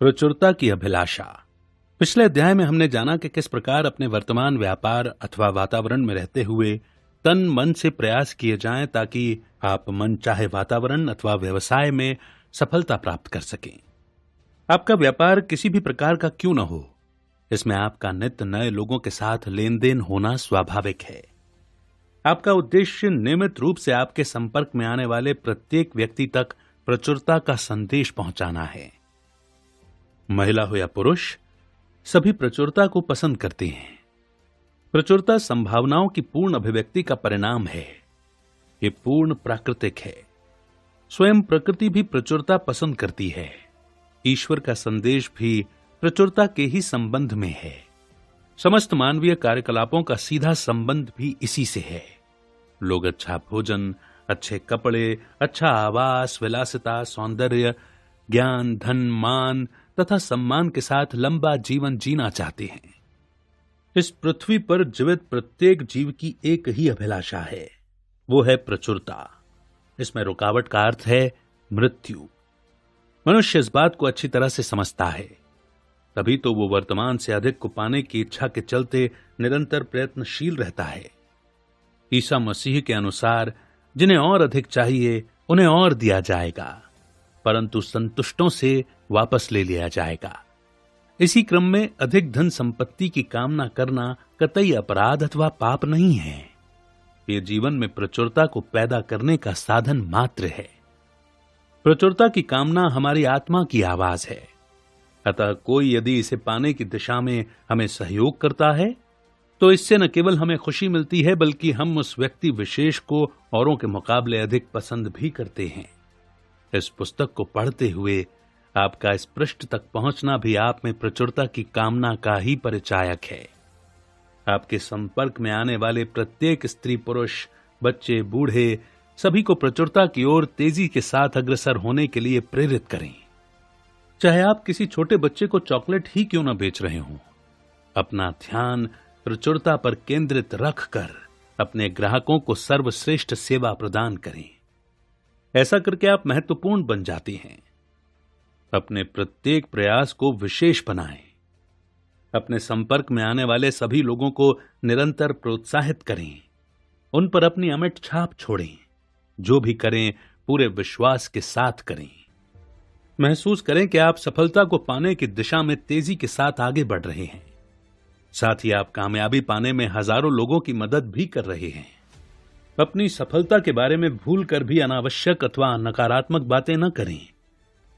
प्रचुरता की अभिलाषा। पिछले अध्याय में हमने जाना कि किस प्रकार अपने वर्तमान व्यापार अथवा वातावरण में रहते हुए तन मन से प्रयास किए जाएं ताकि आप मन चाहे वातावरण अथवा व्यवसाय में सफलता प्राप्त कर सकें। आपका व्यापार किसी भी प्रकार का क्यों न हो, इसमें आपका नित्य नए लोगों के साथ लेन देन होना स्वाभाविक है। आपका उद्देश्य नियमित रूप से आपके संपर्क में आने वाले प्रत्येक व्यक्ति तक प्रचुरता का संदेश पहुंचाना है। महिला हो या पुरुष, सभी प्रचुरता को पसंद करते हैं। प्रचुरता संभावनाओं की पूर्ण अभिव्यक्ति का परिणाम है। ये पूर्ण प्राकृतिक है। स्वयं प्रकृति भी प्रचुरता पसंद करती है। ईश्वर का संदेश भी प्रचुरता के ही संबंध में है। समस्त मानवीय कार्यकलापों का सीधा संबंध भी इसी से है। लोग अच्छा भोजन, अच्छे कपड़े, अच्छा आवास, विलासिता, सौंदर्य, ज्ञान, धन, मान तथा सम्मान के साथ लंबा जीवन जीना चाहते हैं। इस पृथ्वी पर जीवित प्रत्येक जीव की एक ही अभिलाषा है, वो है प्रचुरता। इसमें रुकावट का अर्थ है मृत्यु। मनुष्य इस बात को अच्छी तरह से समझता है, तभी तो वो वर्तमान से अधिक को पाने की इच्छा के चलते निरंतर प्रयत्नशील रहता है। ईसा मसीह के अनुसार जिन्हें और अधिक चाहिए उन्हें और दिया जाएगा, परंतु संतुष्टों से वापस ले लिया जाएगा। इसी क्रम में अधिक धन संपत्ति की कामना करना कतई अपराध अथवा पाप नहीं है। ये जीवन में प्रचुरता को पैदा करने का साधन मात्र है। प्रचुरता की कामना हमारी आत्मा की आवाज है। अतः कोई यदि इसे पाने की दिशा में हमें सहयोग करता है तो इससे न केवल हमें खुशी मिलती है, बल्कि हम उस व्यक्ति विशेष को औरों के मुकाबले अधिक पसंद भी करते हैं। इस पुस्तक को पढ़ते हुए आपका इस पृष्ठ तक पहुंचना भी आप में प्रचुरता की कामना का ही परिचायक है। आपके संपर्क में आने वाले प्रत्येक स्त्री, पुरुष, बच्चे, बूढ़े, सभी को प्रचुरता की ओर तेजी के साथ अग्रसर होने के लिए प्रेरित करें। चाहे आप किसी छोटे बच्चे को चॉकलेट ही क्यों न बेच रहे हों, अपना ध्यान प्रचुरता पर केंद्रित रखकर अपने ग्राहकों को सर्वश्रेष्ठ सेवा प्रदान करें। ऐसा करके आप महत्वपूर्ण बन जाते हैं। अपने प्रत्येक प्रयास को विशेष बनाएं। अपने संपर्क में आने वाले सभी लोगों को निरंतर प्रोत्साहित करें। उन पर अपनी अमिट छाप छोड़ें। जो भी करें पूरे विश्वास के साथ करें। महसूस करें कि आप सफलता को पाने की दिशा में तेजी के साथ आगे बढ़ रहे हैं। साथ ही आप कामयाबी पाने में हजारों लोगों की मदद भी कर रहे हैं। अपनी सफलता के बारे में भूल कर भी अनावश्यक अथवा नकारात्मक बातें न करें।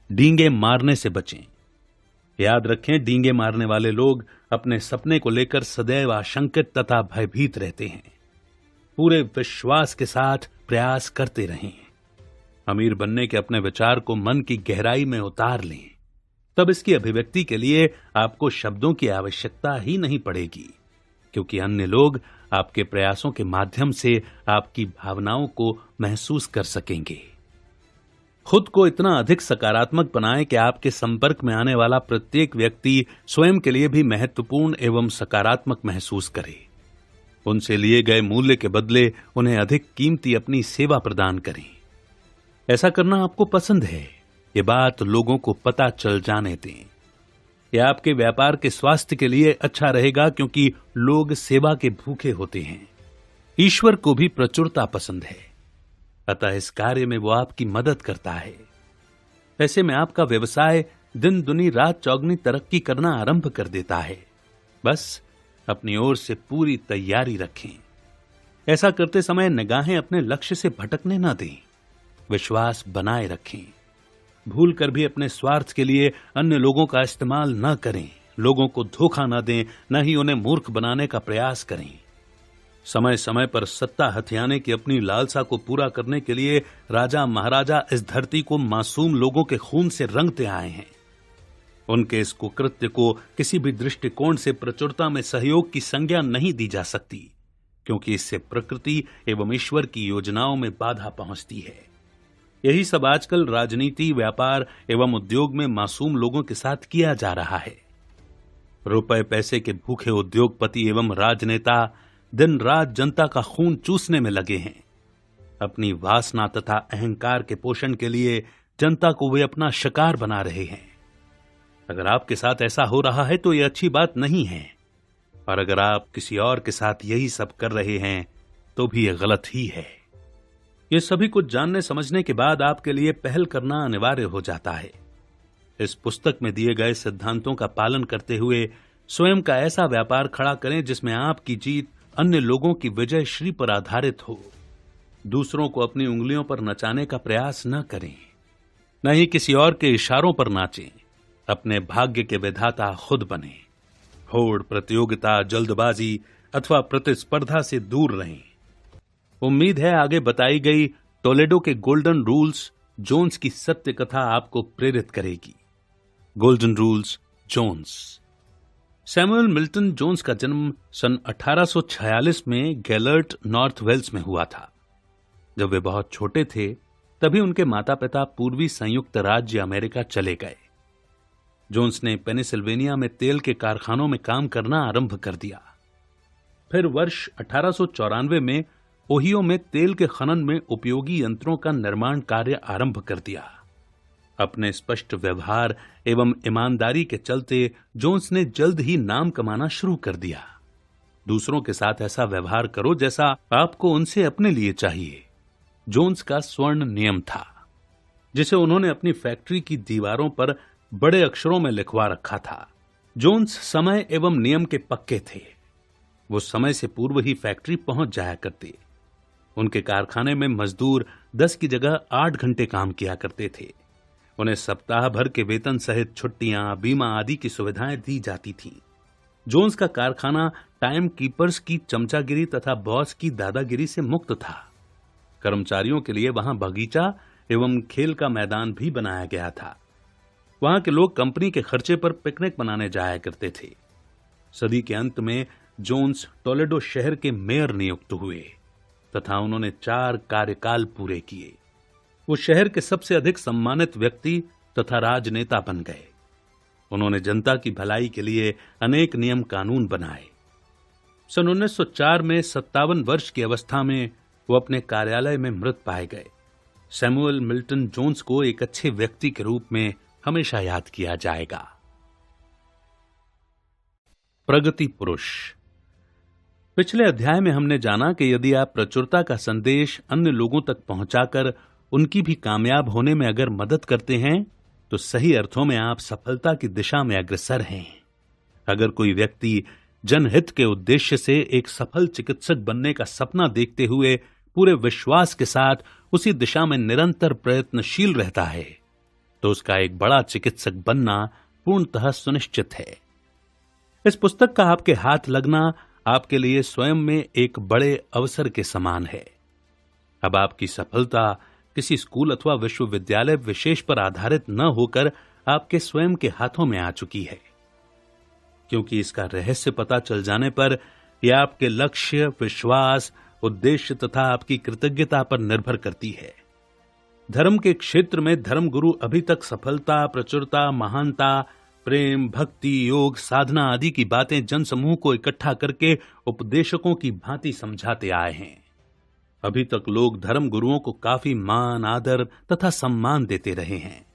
डींगे मारने से बचें। याद रखें, डींगे मारने वाले लोग अपने सपने को लेकर सदैव आशंकित तथा भयभीत रहते हैं। पूरे विश्वास के साथ प्रयास करते रहें। अमीर बनने के अपने विचार को मन की गहराई में उतार लें। तब इसकी अभिव्यक्ति के लिए आपको शब्दों की आवश्यकता ही नहीं पड़ेगी, क्योंकि अन्य लोग आपके प्रयासों के माध्यम से आपकी भावनाओं को महसूस कर सकेंगे। खुद को इतना अधिक सकारात्मक बनाएं कि आपके संपर्क में आने वाला प्रत्येक व्यक्ति स्वयं के लिए भी महत्वपूर्ण एवं सकारात्मक महसूस करे। उनसे लिए गए मूल्य के बदले उन्हें अधिक कीमती अपनी सेवा प्रदान करें। ऐसा करना आपको पसंद है, ये बात लोगों को पता चल जाने दें। यह आपके व्यापार के स्वास्थ्य के लिए अच्छा रहेगा, क्योंकि लोग सेवा के भूखे होते हैं। ईश्वर को भी प्रचुरता पसंद है, अतः इस कार्य में वो आपकी मदद करता है। ऐसे में आपका व्यवसाय दिन दुनी रात चौगनी तरक्की करना आरंभ कर देता है। बस अपनी ओर से पूरी तैयारी रखें। ऐसा करते समय निगाहें अपने लक्ष्य से भटकने न दें। विश्वास बनाए रखें। भूल कर भी अपने स्वार्थ के लिए अन्य लोगों का इस्तेमाल न करें। लोगों को धोखा न दें, न ही उन्हें मूर्ख बनाने का प्रयास करें। समय समय पर सत्ता हथियाने की अपनी लालसा को पूरा करने के लिए राजा महाराजा इस धरती को मासूम लोगों के खून से रंगते आए हैं। उनके इस कुकृत्य को किसी भी दृष्टिकोण से प्रचुरता में सहयोग की संज्ञा नहीं दी जा सकती, क्योंकि इससे प्रकृति एवं ईश्वर की योजनाओं में बाधा पहुंचती है। यही सब आजकल राजनीति, व्यापार एवं उद्योग में मासूम लोगों के साथ किया जा रहा है। रुपए पैसे के भूखे उद्योगपति एवं राजनेता दिन रात जनता का खून चूसने में लगे हैं। अपनी वासना तथा अहंकार के पोषण के लिए जनता को वे अपना शिकार बना रहे हैं। अगर आपके साथ ऐसा हो रहा है तो यह अच्छी बात नहीं है, और अगर आप किसी और के साथ यही सब कर रहे हैं तो भी यह गलत ही है। ये सभी कुछ जानने समझने के बाद आपके लिए पहल करना अनिवार्य हो जाता है। इस पुस्तक में दिए गए सिद्धांतों का पालन करते हुए स्वयं का ऐसा व्यापार खड़ा करें जिसमें आपकी जीत अन्य लोगों की विजय श्री पर आधारित हो। दूसरों को अपनी उंगलियों पर नचाने का प्रयास न करें, न ही किसी और के इशारों पर नाचें। अपने भाग्य के विधाता खुद बने। होड़, प्रतियोगिता, जल्दबाजी अथवा प्रतिस्पर्धा से दूर रहें। उम्मीद है आगे बताई गई टोलेडो के गोल्डन रूल्स जोन्स की सत्य कथा आपको प्रेरित करेगी। Golden rules Jones. Samuel Milton Jones का जन्म सन 1846 में गैलर्ट, नॉर्थ वेल्स में हुआ था। जब वे बहुत छोटे थे तभी उनके माता पिता पूर्वी संयुक्त राज्य अमेरिका चले गए। जोन्स ने पेनिसिल्वेनिया में तेल के कारखानों में काम करना आरंभ कर दिया। फिर वर्ष 1894 में ओहियो में तेल के खनन में उपयोगी यंत्रों का निर्माण कार्य आरंभ कर दिया। अपने स्पष्ट व्यवहार एवं ईमानदारी के चलते जोन्स ने जल्द ही नाम कमाना शुरू कर दिया। दूसरों के साथ ऐसा व्यवहार करो जैसा आपको उनसे अपने लिए चाहिए, जोन्स का स्वर्ण नियम था, जिसे उन्होंने अपनी फैक्ट्री की दीवारों पर बड़े अक्षरों में लिखवा रखा था। जोन्स समय एवं नियम के पक्के थे। वो समय से पूर्व ही फैक्ट्री पहुंच जाया करते। उनके कारखाने में मजदूर 10 की जगह 8 घंटे काम किया करते थे। उन्हें सप्ताह भर के वेतन सहित छुट्टियां, बीमा आदि की सुविधाएं दी जाती थीं। जोन्स का कारखाना टाइम कीपर्स की चमचागिरी तथा बॉस की दादागिरी से मुक्त था। कर्मचारियों के लिए वहां बगीचा एवं खेल का मैदान भी बनाया गया था। वहां के लोग कंपनी के खर्चे पर पिकनिक मनाने जाया करते थे। सदी के अंत में जोन्स टोलेडो शहर के मेयर नियुक्त हुए तथा उन्होंने 4 कार्यकाल पूरे किए। वो शहर के सबसे अधिक सम्मानित व्यक्ति तथा राजनेता बन गए। उन्होंने जनता की भलाई के लिए अनेक नियम कानून बनाए। सन 1904 में 57 वर्ष की अवस्था में वो अपने कार्यालय में मृत पाए गए। सैमुअल मिल्टन जोन्स को एक अच्छे व्यक्ति के रूप में हमेशा याद किया जाएगा। प्रगति पुरुष। पिछले अध्याय में हमने जाना कि यदि आप प्रचुरता का संदेश अन्य लोगों तक पहुंचाकर उनकी भी कामयाब होने में अगर मदद करते हैं तो सही अर्थों में आप सफलता की दिशा में अग्रसर हैं। अगर कोई व्यक्ति जनहित के उद्देश्य से एक सफल चिकित्सक बनने का सपना देखते हुए पूरे विश्वास के साथ उसी दिशा में निरंतर प्रयत्नशील रहता है तो उसका एक बड़ा चिकित्सक बनना पूर्णतः सुनिश्चित है। इस पुस्तक का आपके हाथ लगना आपके लिए स्वयं में एक बड़े अवसर के समान है। अब आपकी सफलता किसी स्कूल अथवा विश्वविद्यालय विशेष पर आधारित न होकर आपके स्वयं के हाथों में आ चुकी है, क्योंकि इसका रहस्य पता चल जाने पर यह आपके लक्ष्य, विश्वास, उद्देश्य तथा आपकी कृतज्ञता पर निर्भर करती है। धर्म के क्षेत्र में धर्मगुरु अभी तक सफलता, प्रचुरता, महानता, प्रेम, भक्ति, योग, साधना आदि की बातें जनसमूह को इकट्ठा करके उपदेशकों की भांति समझाते आए हैं। अभी तक लोग धर्म गुरुओं को काफी मान, आदर तथा सम्मान देते रहे हैं,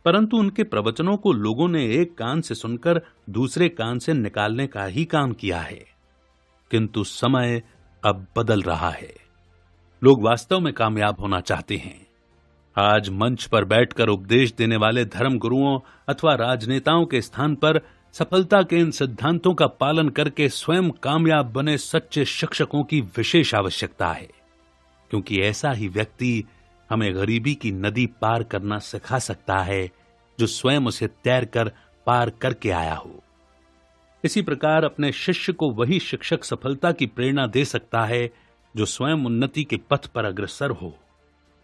परंतु उनके प्रवचनों को लोगों ने एक कान से सुनकर दूसरे कान से निकालने का ही काम किया है। किंतु समय अब बदल रहा है। लोग वास्तव में कामयाब होना चाहते हैं। आज मंच पर बैठकर उपदेश देने वाले धर्म गुरुओं अथवा राजनेताओं के स्थान पर सफलता के इन सिद्धांतों का पालन करके स्वयं कामयाब बने सच्चे शिक्षकों की विशेष आवश्यकता है, क्योंकि ऐसा ही व्यक्ति हमें गरीबी की नदी पार करना सिखा सकता है जो स्वयं उसे तैरकर पार करके आया हो। इसी प्रकार अपने शिष्य को वही शिक्षक सफलता की प्रेरणा दे सकता है जो स्वयं उन्नति के पथ पर अग्रसर हो।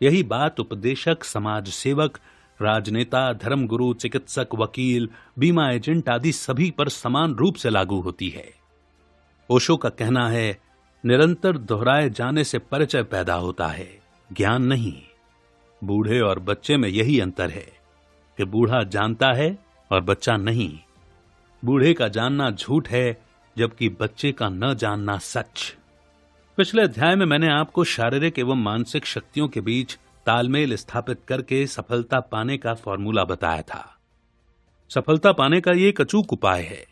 यही बात उपदेशक, समाज सेवक, राजनेता, धर्मगुरु, चिकित्सक, वकील, बीमा एजेंट आदि सभी पर समान रूप से लागू होती है। ओशो का कहना है, निरंतर दोहराए जाने से परिचय पैदा होता है, ज्ञान नहीं। बूढ़े और बच्चे में यही अंतर है कि बूढ़ा जानता है और बच्चा नहीं। बूढ़े का जानना झूठ है जबकि बच्चे का न जानना सच। पिछले अध्याय में मैंने आपको शारीरिक एवं मानसिक शक्तियों के बीच तालमेल स्थापित करके सफलता पाने का फॉर्मूला बताया था। सफलता पाने का ये एक अचूक उपाय है।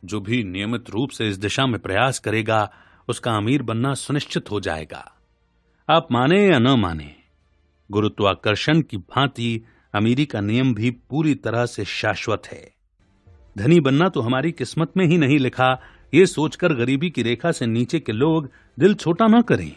जो भी नियमित रूप से इस दिशा में प्रयास करेगा उसका अमीर बनना सुनिश्चित हो जाएगा। आप माने या न माने, गुरुत्वाकर्षण की भांति अमीरी का नियम भी पूरी तरह से शाश्वत है। धनी बनना तो हमारी किस्मत में ही नहीं लिखा, ये सोचकर गरीबी की रेखा से नीचे के लोग दिल छोटा न करें।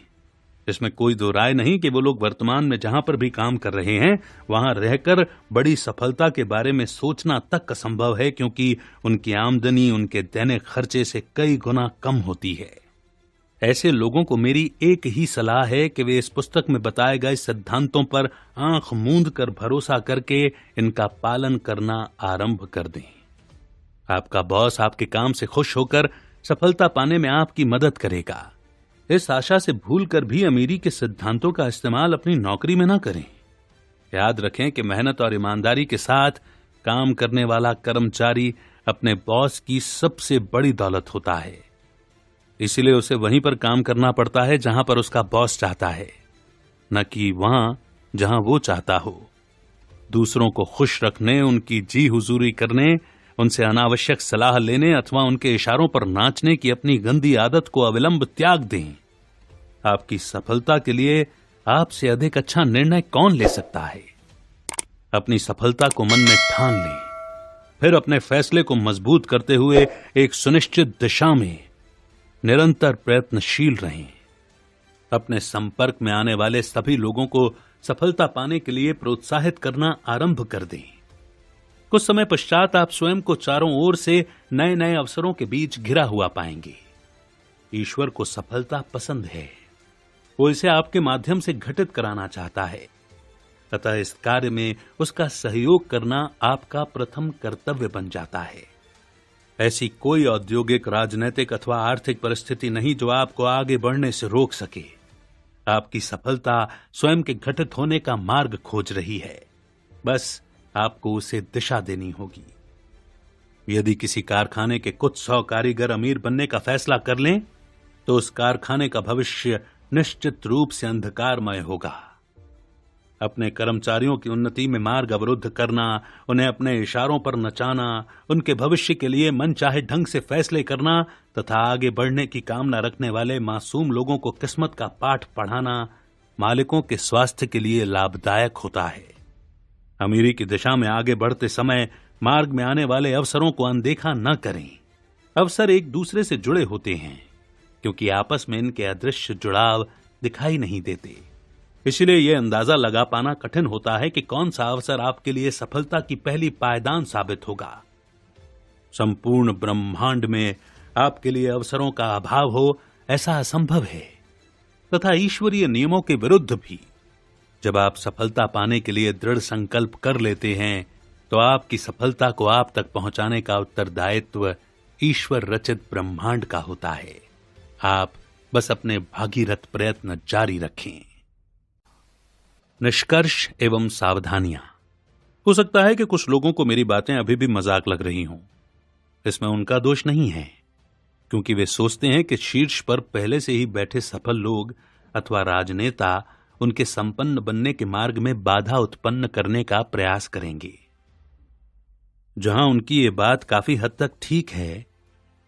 इसमें कोई दो राय नहीं कि वो लोग वर्तमान में जहां पर भी काम कर रहे हैं वहां रहकर बड़ी सफलता के बारे में सोचना तक असंभव है, क्योंकि उनकी आमदनी उनके दैनिक खर्चे से कई गुना कम होती है। ऐसे लोगों को मेरी एक ही सलाह है कि वे इस पुस्तक में बताए गए सिद्धांतों पर आंख मूंद कर भरोसा करके इनका पालन करना आरंभ कर दें। आपका बॉस आपके काम से खुश होकर सफलता पाने में आपकी मदद करेगा। इस आशा से भूलकर भी अमीरी के सिद्धांतों का इस्तेमाल अपनी नौकरी में न करें। याद रखें कि मेहनत और ईमानदारी के साथ काम करने वाला कर्मचारी अपने बॉस की सबसे बड़ी दौलत होता है। इसलिए उसे वहीं पर काम करना पड़ता है जहां पर उसका बॉस चाहता है, न कि वहां जहां वो चाहता हो। दूसरों को खुश रखने, उनकी जी हुजूरी करने, उनसे अनावश्यक सलाह लेने अथवा उनके इशारों पर नाचने की अपनी गंदी आदत को अविलंब त्याग दें। आपकी सफलता के लिए आपसे अधिक अच्छा निर्णय कौन ले सकता है? अपनी सफलता को मन में ठान लें, फिर अपने फैसले को मजबूत करते हुए एक सुनिश्चित दिशा में निरंतर प्रयत्नशील रहें। अपने संपर्क में आने वाले सभी लोगों को सफलता पाने के लिए प्रोत्साहित करना आरंभ कर दें। कुछ समय पश्चात आप स्वयं को चारों ओर से नए नए अवसरों के बीच घिरा हुआ पाएंगे। ईश्वर को सफलता पसंद है, वो इसे आपके माध्यम से घटित कराना चाहता है। अतः इस कार्य में उसका सहयोग करना आपका प्रथम कर्तव्य बन जाता है। ऐसी कोई औद्योगिक, राजनैतिक अथवा आर्थिक परिस्थिति नहीं जो आपको आगे बढ़ने से रोक सके। आपकी सफलता स्वयं के घटित होने का मार्ग खोज रही है, बस आपको उसे दिशा देनी होगी। यदि किसी कारखाने के कुछ 100 कारीगर अमीर बनने का फैसला कर लें तो उस कारखाने का भविष्य निश्चित रूप से अंधकारमय होगा। अपने कर्मचारियों की उन्नति में मार्ग अवरुद्ध करना, उन्हें अपने इशारों पर नचाना, उनके भविष्य के लिए मनचाहे ढंग से फैसले करना तथा आगे बढ़ने की कामना रखने वाले मासूम लोगों को किस्मत का पाठ पढ़ाना मालिकों के स्वास्थ्य के लिए लाभदायक होता है। अमीरी की दिशा में आगे बढ़ते समय मार्ग में आने वाले अवसरों को अनदेखा न करें। अवसर एक दूसरे से जुड़े होते हैं, क्योंकि आपस में इनके अदृश्य जुड़ाव दिखाई नहीं देते। इसलिए यह अंदाजा लगा पाना कठिन होता है कि कौन सा अवसर आपके लिए सफलता की पहली पायदान साबित होगा। संपूर्ण ब्रह्मांड में आपके लिए अवसरों का अभाव हो ऐसा असंभव है, तथा ईश्वरीय नियमों के विरुद्ध भी। जब आप सफलता पाने के लिए दृढ़ संकल्प कर लेते हैं तो आपकी सफलता को आप तक पहुंचाने का उत्तरदायित्व ईश्वर रचित ब्रह्मांड का होता है। आप बस अपने भागीरथ प्रयत्न जारी रखें। निष्कर्ष एवं सावधानियां। हो सकता है कि कुछ लोगों को मेरी बातें अभी भी मजाक लग रही हों। इसमें उनका दोष नहीं है, क्योंकि वे सोचते हैं कि शीर्ष पर पहले से ही बैठे सफल लोग अथवा राजनेता उनके संपन्न बनने के मार्ग में बाधा उत्पन्न करने का प्रयास करेंगे। जहां उनकी ये बात काफी हद तक ठीक है,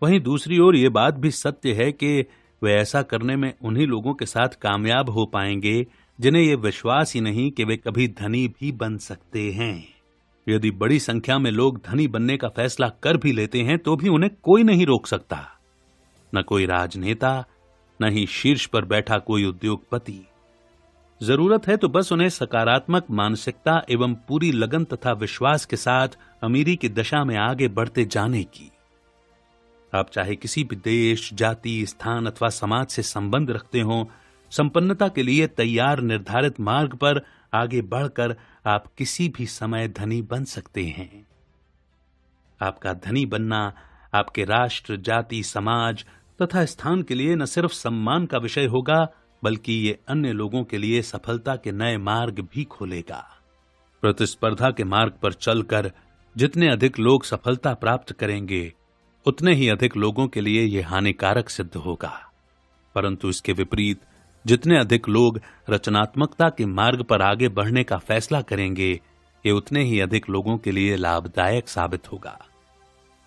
वहीं दूसरी ओर ये बात भी सत्य है कि वे ऐसा करने में उन्हीं लोगों के साथ कामयाब हो पाएंगे जिन्हें ये विश्वास ही नहीं कि वे कभी धनी भी बन सकते हैं। यदि बड़ी संख्या में लोग धनी बनने का फैसला कर भी लेते हैं तो भी उन्हें कोई नहीं रोक सकता, न कोई राजनेता, न ही शीर्ष पर बैठा कोई उद्योगपति। जरूरत है तो बस उन्हें सकारात्मक मानसिकता एवं पूरी लगन तथा विश्वास के साथ अमीरी की दशा में आगे बढ़ते जाने की। आप चाहे किसी भी देश, जाति, स्थान अथवा समाज से संबंध रखते हों, संपन्नता के लिए तैयार निर्धारित मार्ग पर आगे बढ़कर आप किसी भी समय धनी बन सकते हैं। आपका धनी बनना आपके राष्ट्र, जाति, समाज तथा स्थान के लिए न सिर्फ सम्मान का विषय होगा, बल्कि ये अन्य लोगों के लिए सफलता के नए मार्ग भी खोलेगा। प्रतिस्पर्धा के मार्ग पर चलकर जितने अधिक लोग सफलता प्राप्त करेंगे, उतने ही अधिक लोगों के लिए यह हानिकारक सिद्ध होगा। परंतु इसके विपरीत जितने अधिक लोग रचनात्मकता के मार्ग पर आगे बढ़ने का फैसला करेंगे, कि उतने ही अधिक लोगों के लिए लाभदायक साबित होगा।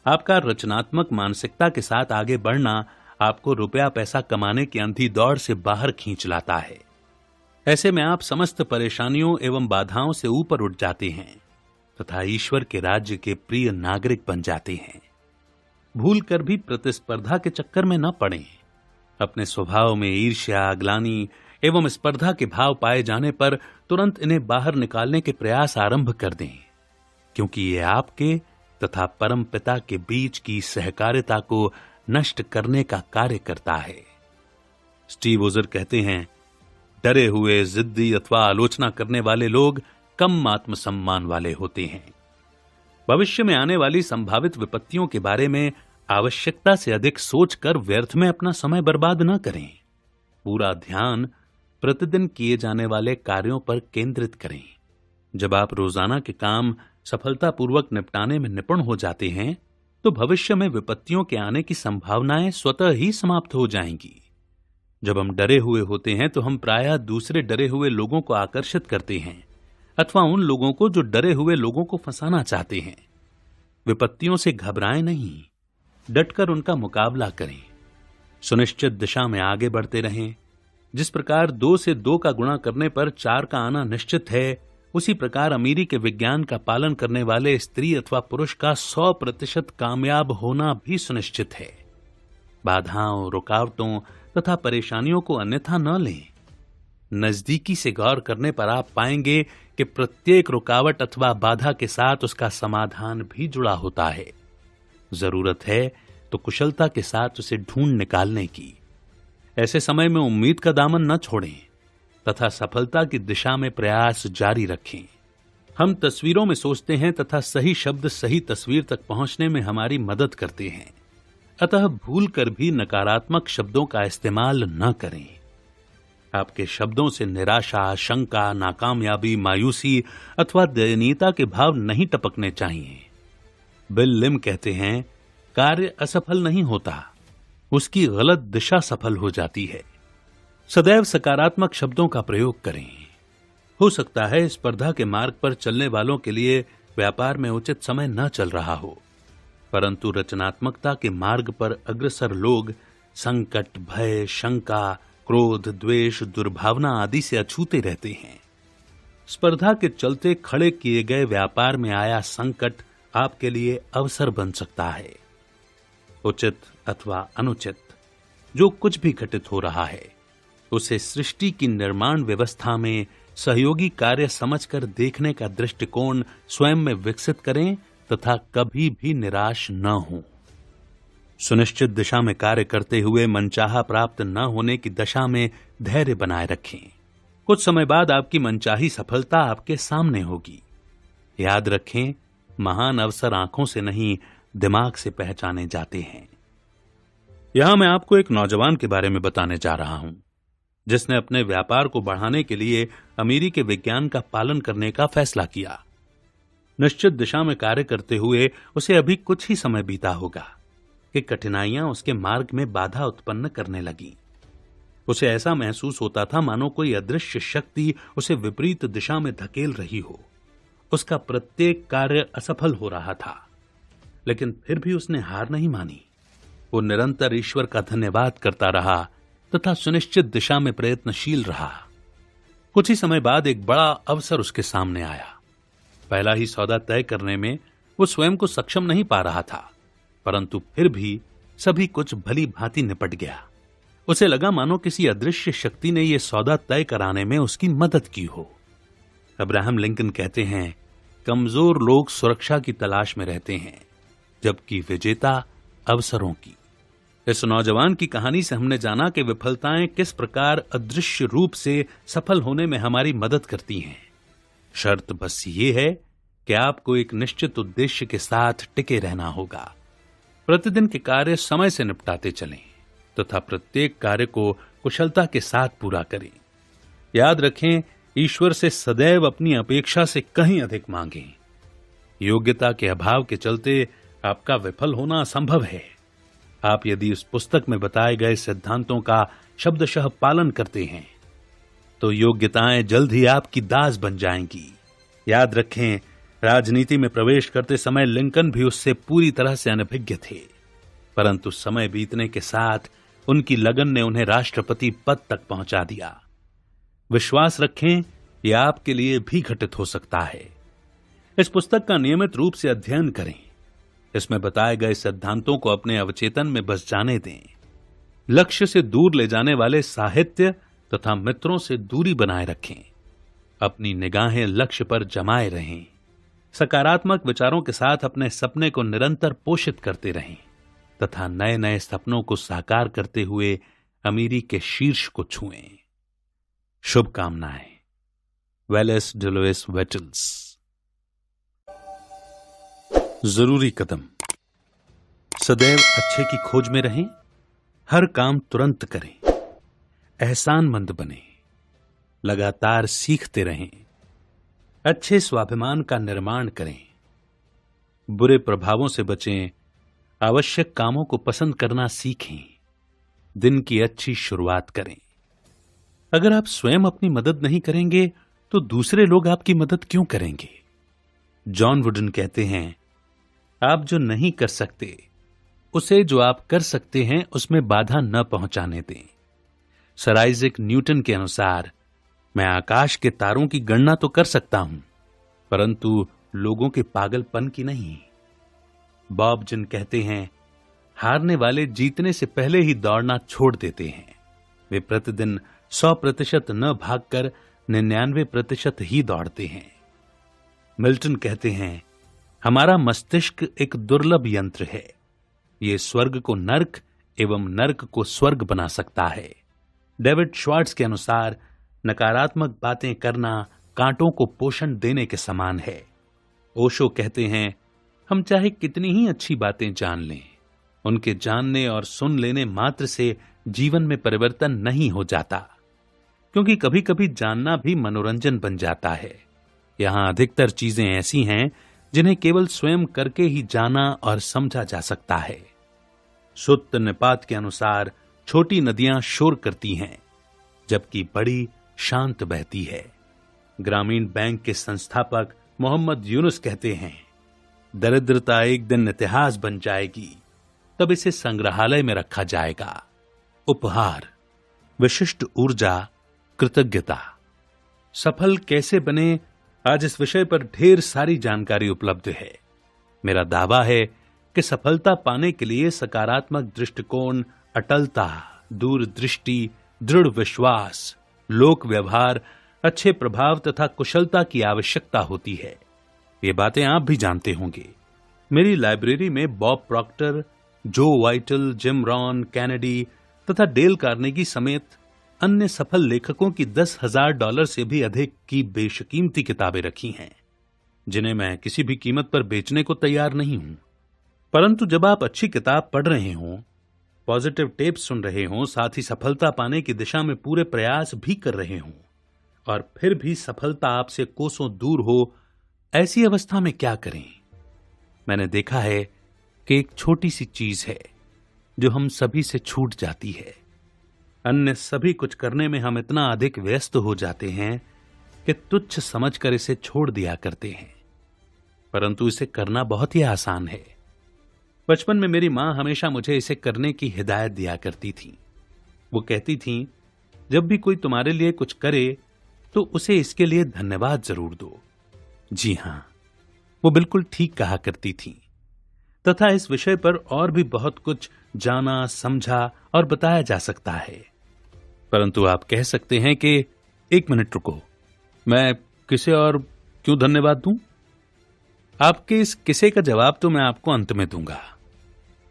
आपका रचनात्मक मानसिकता के साथ आगे बढ़ना आपको रुपया पैसा कमाने की अंधी दौड़ से बाहर खींच लाता है। ऐसे में आप समस्त परेशानियों एवं बाधाओं से ऊपर उठ जाते हैं तथा ईश्वर के राज्य के प्रिय नागरिक बन जाते हैं। भूल कर भी प्रतिस्पर्धा के चक्कर में न पड़ें। अपने स्वभाव में ईर्ष्या, ग्लानि एवं स्पर्धा के भाव पाए जाने पर तुरंत इन्हें बाहर निकालने के प्रयास आरंभ कर दें, क्योंकि ये आपके तथा परम पिता के बीच की सहकारिता को नष्ट करने का कार्य करता है। स्टीव ओजर कहते हैं, डरे हुए, जिद्दी अथवा आलोचना करने वाले लोग कम आत्मसम्मान वाले होते हैं। भविष्य में आने वाली संभावित विपत्तियों के बारे में आवश्यकता से अधिक सोचकर व्यर्थ में अपना समय बर्बाद न करें। पूरा ध्यान प्रतिदिन किए जाने वाले कार्यों पर केंद्रित करें। जब आप रोजाना के काम सफलतापूर्वक निपटाने में निपुण हो जाते हैं तो भविष्य में विपत्तियों के आने की संभावनाएं स्वतः ही समाप्त हो जाएंगी। जब हम डरे हुए होते हैं तो हम प्रायः दूसरे डरे हुए लोगों को आकर्षित करते हैं अथवा उन लोगों को जो डरे हुए लोगों को फंसाना चाहते हैं। विपत्तियों से घबराएं नहीं, डटकर उनका मुकाबला करें। सुनिश्चित दिशा में आगे बढ़ते रहें। जिस प्रकार 2 से 2 का गुणा करने पर 4 का आना निश्चित है, उसी प्रकार अमीरी के विज्ञान का पालन करने वाले स्त्री अथवा पुरुष का 100% कामयाब होना भी सुनिश्चित है। बाधाओं, रुकावटों तथा परेशानियों को अन्यथा न लें। नजदीकी से गौर करने पर आप पाएंगे कि प्रत्येक रुकावट अथवा बाधा के साथ उसका समाधान भी जुड़ा होता है। जरूरत है तो कुशलता के साथ उसे ढूंढ निकालने की। ऐसे समय में उम्मीद का दामन न छोड़ें तथा सफलता की दिशा में प्रयास जारी रखें। हम तस्वीरों में सोचते हैं तथा सही शब्द सही तस्वीर तक पहुंचने में हमारी मदद करते हैं। अतः भूल कर भी नकारात्मक शब्दों का इस्तेमाल न करें। आपके शब्दों से निराशा, शंका, नाकामयाबी, मायूसी अथवा दयनीयता के भाव नहीं टपकने चाहिए। बिल लिम कहते हैं, कार्य असफल नहीं होता, उसकी गलत दिशा सफल हो जाती है। सदैव सकारात्मक शब्दों का प्रयोग करें। हो सकता है स्पर्धा के मार्ग पर चलने वालों के लिए व्यापार में उचित समय न चल रहा हो, परंतु रचनात्मकता के मार्ग पर अग्रसर लोग संकट, भय, शंका, क्रोध, द्वेष, दुर्भावना आदि से अछूते रहते हैं। स्पर्धा के चलते खड़े किए गए व्यापार में आया संकट आपके लिए अवसर बन सकता है। उचित अथवा अनुचित जो कुछ भी घटित हो रहा है, उसे सृष्टि की निर्माण व्यवस्था में सहयोगी कार्य समझकर देखने का दृष्टिकोण स्वयं में विकसित करें तथा कभी भी निराश न हों। सुनिश्चित दिशा में कार्य करते हुए मनचाहा प्राप्त न होने की दशा में धैर्य बनाए रखें। कुछ समय बाद आपकी मनचाही सफलता आपके सामने होगी। याद रखें, महान अवसर आंखों से नहीं, दिमाग से पहचाने जाते हैं। यहां मैं आपको एक नौजवान के बारे में बताने जा रहा हूं, जिसने अपने व्यापार को बढ़ाने के लिए अमीरी के विज्ञान का पालन करने का फैसला किया। निश्चित दिशा में कार्य करते हुए उसे अभी कुछ ही समय बीता होगा कि कठिनाइयां उसके मार्ग में बाधा उत्पन्न करने लगी। उसे ऐसा महसूस होता था मानो कोई अदृश्य शक्ति उसे विपरीत दिशा में धकेल रही हो। उसका प्रत्येक कार्य असफल हो रहा था, लेकिन फिर भी उसने हार नहीं मानी। वो निरंतर ईश्वर का धन्यवाद करता रहा तथा सुनिश्चित दिशा में प्रयत्नशील रहा। कुछ ही समय बाद एक बड़ा अवसर उसके सामने आया। पहला ही सौदा तय करने में वो स्वयं को सक्षम नहीं पा रहा था, परंतु फिर भी सभी कुछ भली भांति निपट गया। उसे लगा मानो किसी अदृश्य शक्ति ने यह सौदा तय कराने में उसकी मदद की हो। अब्राहम लिंकन कहते हैं, कमजोर लोग सुरक्षा की तलाश में रहते हैं, जबकि विजेता अवसरों की। इस नौजवान की कहानी से हमने जाना कि विफलताएं किस प्रकार अदृश्य रूप से सफल होने में हमारी मदद करती हैं। शर्त बस ये है कि आपको एक निश्चित उद्देश्य के साथ टिके रहना होगा। प्रतिदिन के कार्य समय से निपटाते चलें तथा प्रत्येक कार्य को कुशलता के साथ पूरा करें। याद रखें, ईश्वर से सदैव अपनी अपेक्षा से कहीं अधिक मांगें। योग्यता के अभाव के चलते आपका विफल होना असंभव है। आप यदि उस पुस्तक में बताए गए सिद्धांतों का शब्दशः पालन करते हैं तो योग्यताएं जल्द ही आपकी दास बन जाएंगी। याद रखें, राजनीति में प्रवेश करते समय लिंकन भी उससे पूरी तरह से अनभिज्ञ थे, परंतु समय बीतने के साथ उनकी लगन ने उन्हें राष्ट्रपति पद तक पहुंचा दिया। विश्वास रखें, यह आपके लिए भी घटित हो सकता है। इस पुस्तक का नियमित रूप से अध्ययन करें। इसमें बताए गए सिद्धांतों को अपने अवचेतन में बस जाने दें। लक्ष्य से दूर ले जाने वाले साहित्य तथा मित्रों से दूरी बनाए रखें। अपनी निगाहें लक्ष्य पर जमाए रहें। सकारात्मक विचारों के साथ अपने सपने को निरंतर पोषित करते रहें तथा नए नए सपनों को साकार करते हुए अमीरी के शीर्ष को छुएं। शुभकामनाएं। वेलेस डेलोइस वेटल्स। जरूरी कदम। सदैव अच्छे की खोज में रहें। हर काम तुरंत करें। एहसानमंद बनें। लगातार सीखते रहें। अच्छे स्वाभिमान का निर्माण करें। बुरे प्रभावों से बचें। आवश्यक कामों को पसंद करना सीखें। दिन की अच्छी शुरुआत करें। अगर आप स्वयं अपनी मदद नहीं करेंगे तो दूसरे लोग आपकी मदद क्यों करेंगे? जॉन वुडन कहते हैं, आप जो नहीं कर सकते उसे जो आप कर सकते हैं उसमें बाधा न पहुंचाने दें। सर आइजैक न्यूटन के अनुसार, मैं आकाश के तारों की गणना तो कर सकता हूं, परंतु लोगों के पागलपन की नहीं। बॉब जिन कहते हैं, हारने वाले जीतने से पहले ही दौड़ना छोड़ देते हैं। वे प्रतिदिन 100% न भागकर 99% ही दौड़ते हैं। मिल्टन कहते हैं, हमारा मस्तिष्क एक दुर्लभ यंत्र है। ये स्वर्ग को नर्क एवं नर्क को स्वर्ग बना सकता है। डेविड श्वार्ट्ज के अनुसार, नकारात्मक बातें करना कांटों को पोषण देने के समान है। ओशो कहते हैं, हम चाहे कितनी ही अच्छी बातें जान लें, उनके जानने और सुन लेने मात्र से जीवन में परिवर्तन नहीं हो जाता, क्योंकि कभी कभी जानना भी मनोरंजन बन जाता है। यहां अधिकतर चीजें ऐसी हैं जिन्हें केवल स्वयं करके ही जाना और समझा जा सकता है। सुत्त निपात के अनुसार, छोटी नदियां शोर करती हैं जबकि बड़ी शांत बहती है। ग्रामीण बैंक के संस्थापक मोहम्मद यूनुस कहते हैं, दरिद्रता एक दिन इतिहास बन जाएगी, तब इसे संग्रहालय में रखा जाएगा। उपहार, विशिष्ट ऊर्जा, कृतज्ञता। सफल कैसे बने, आज इस विषय पर ढेर सारी जानकारी उपलब्ध है। मेरा दावा है कि सफलता पाने के लिए सकारात्मक दृष्टिकोण, अटलता, दूरदृष्टि, दृढ़ विश्वास, लोक व्यवहार, अच्छे प्रभाव तथा कुशलता की आवश्यकता होती है। ये बातें आप भी जानते होंगे। मेरी लाइब्रेरी में बॉब प्रॉक्टर, जो वाइटल, जिम रॉन, कैनेडी तथा डेल कार्नेगी समेत अन्य सफल लेखकों की $10,000 से भी अधिक की बेशकीमती किताबें रखी हैं, जिन्हें मैं किसी भी कीमत पर बेचने को तैयार नहीं हूं। परंतु जब आप अच्छी किताब पढ़ रहे हों, पॉजिटिव टेप सुन रहे हों, साथ ही सफलता पाने की दिशा में पूरे प्रयास भी कर रहे हों, और फिर भी सफलता आपसे कोसों दूर हो, ऐसी अवस्था में क्या करें? मैंने देखा है कि एक छोटी सी चीज है जो हम सभी से छूट जाती है। अन्य सभी कुछ करने में हम इतना अधिक व्यस्त हो जाते हैं कि तुच्छ समझकर इसे छोड़ दिया करते हैं, परंतु इसे करना बहुत ही आसान है। बचपन में मेरी मां हमेशा मुझे इसे करने की हिदायत दिया करती थी। वो कहती थी, जब भी कोई तुम्हारे लिए कुछ करे तो उसे इसके लिए धन्यवाद जरूर दो। जी हां, वो बिल्कुल ठीक कहा करती थी, तथा इस विषय पर और भी बहुत कुछ जाना, समझा और बताया जा सकता है। परंतु आप कह सकते हैं कि एक मिनट रुको, मैं किसे और क्यों धन्यवाद दूं? आपके इस किसे का जवाब तो मैं आपको अंत में दूंगा,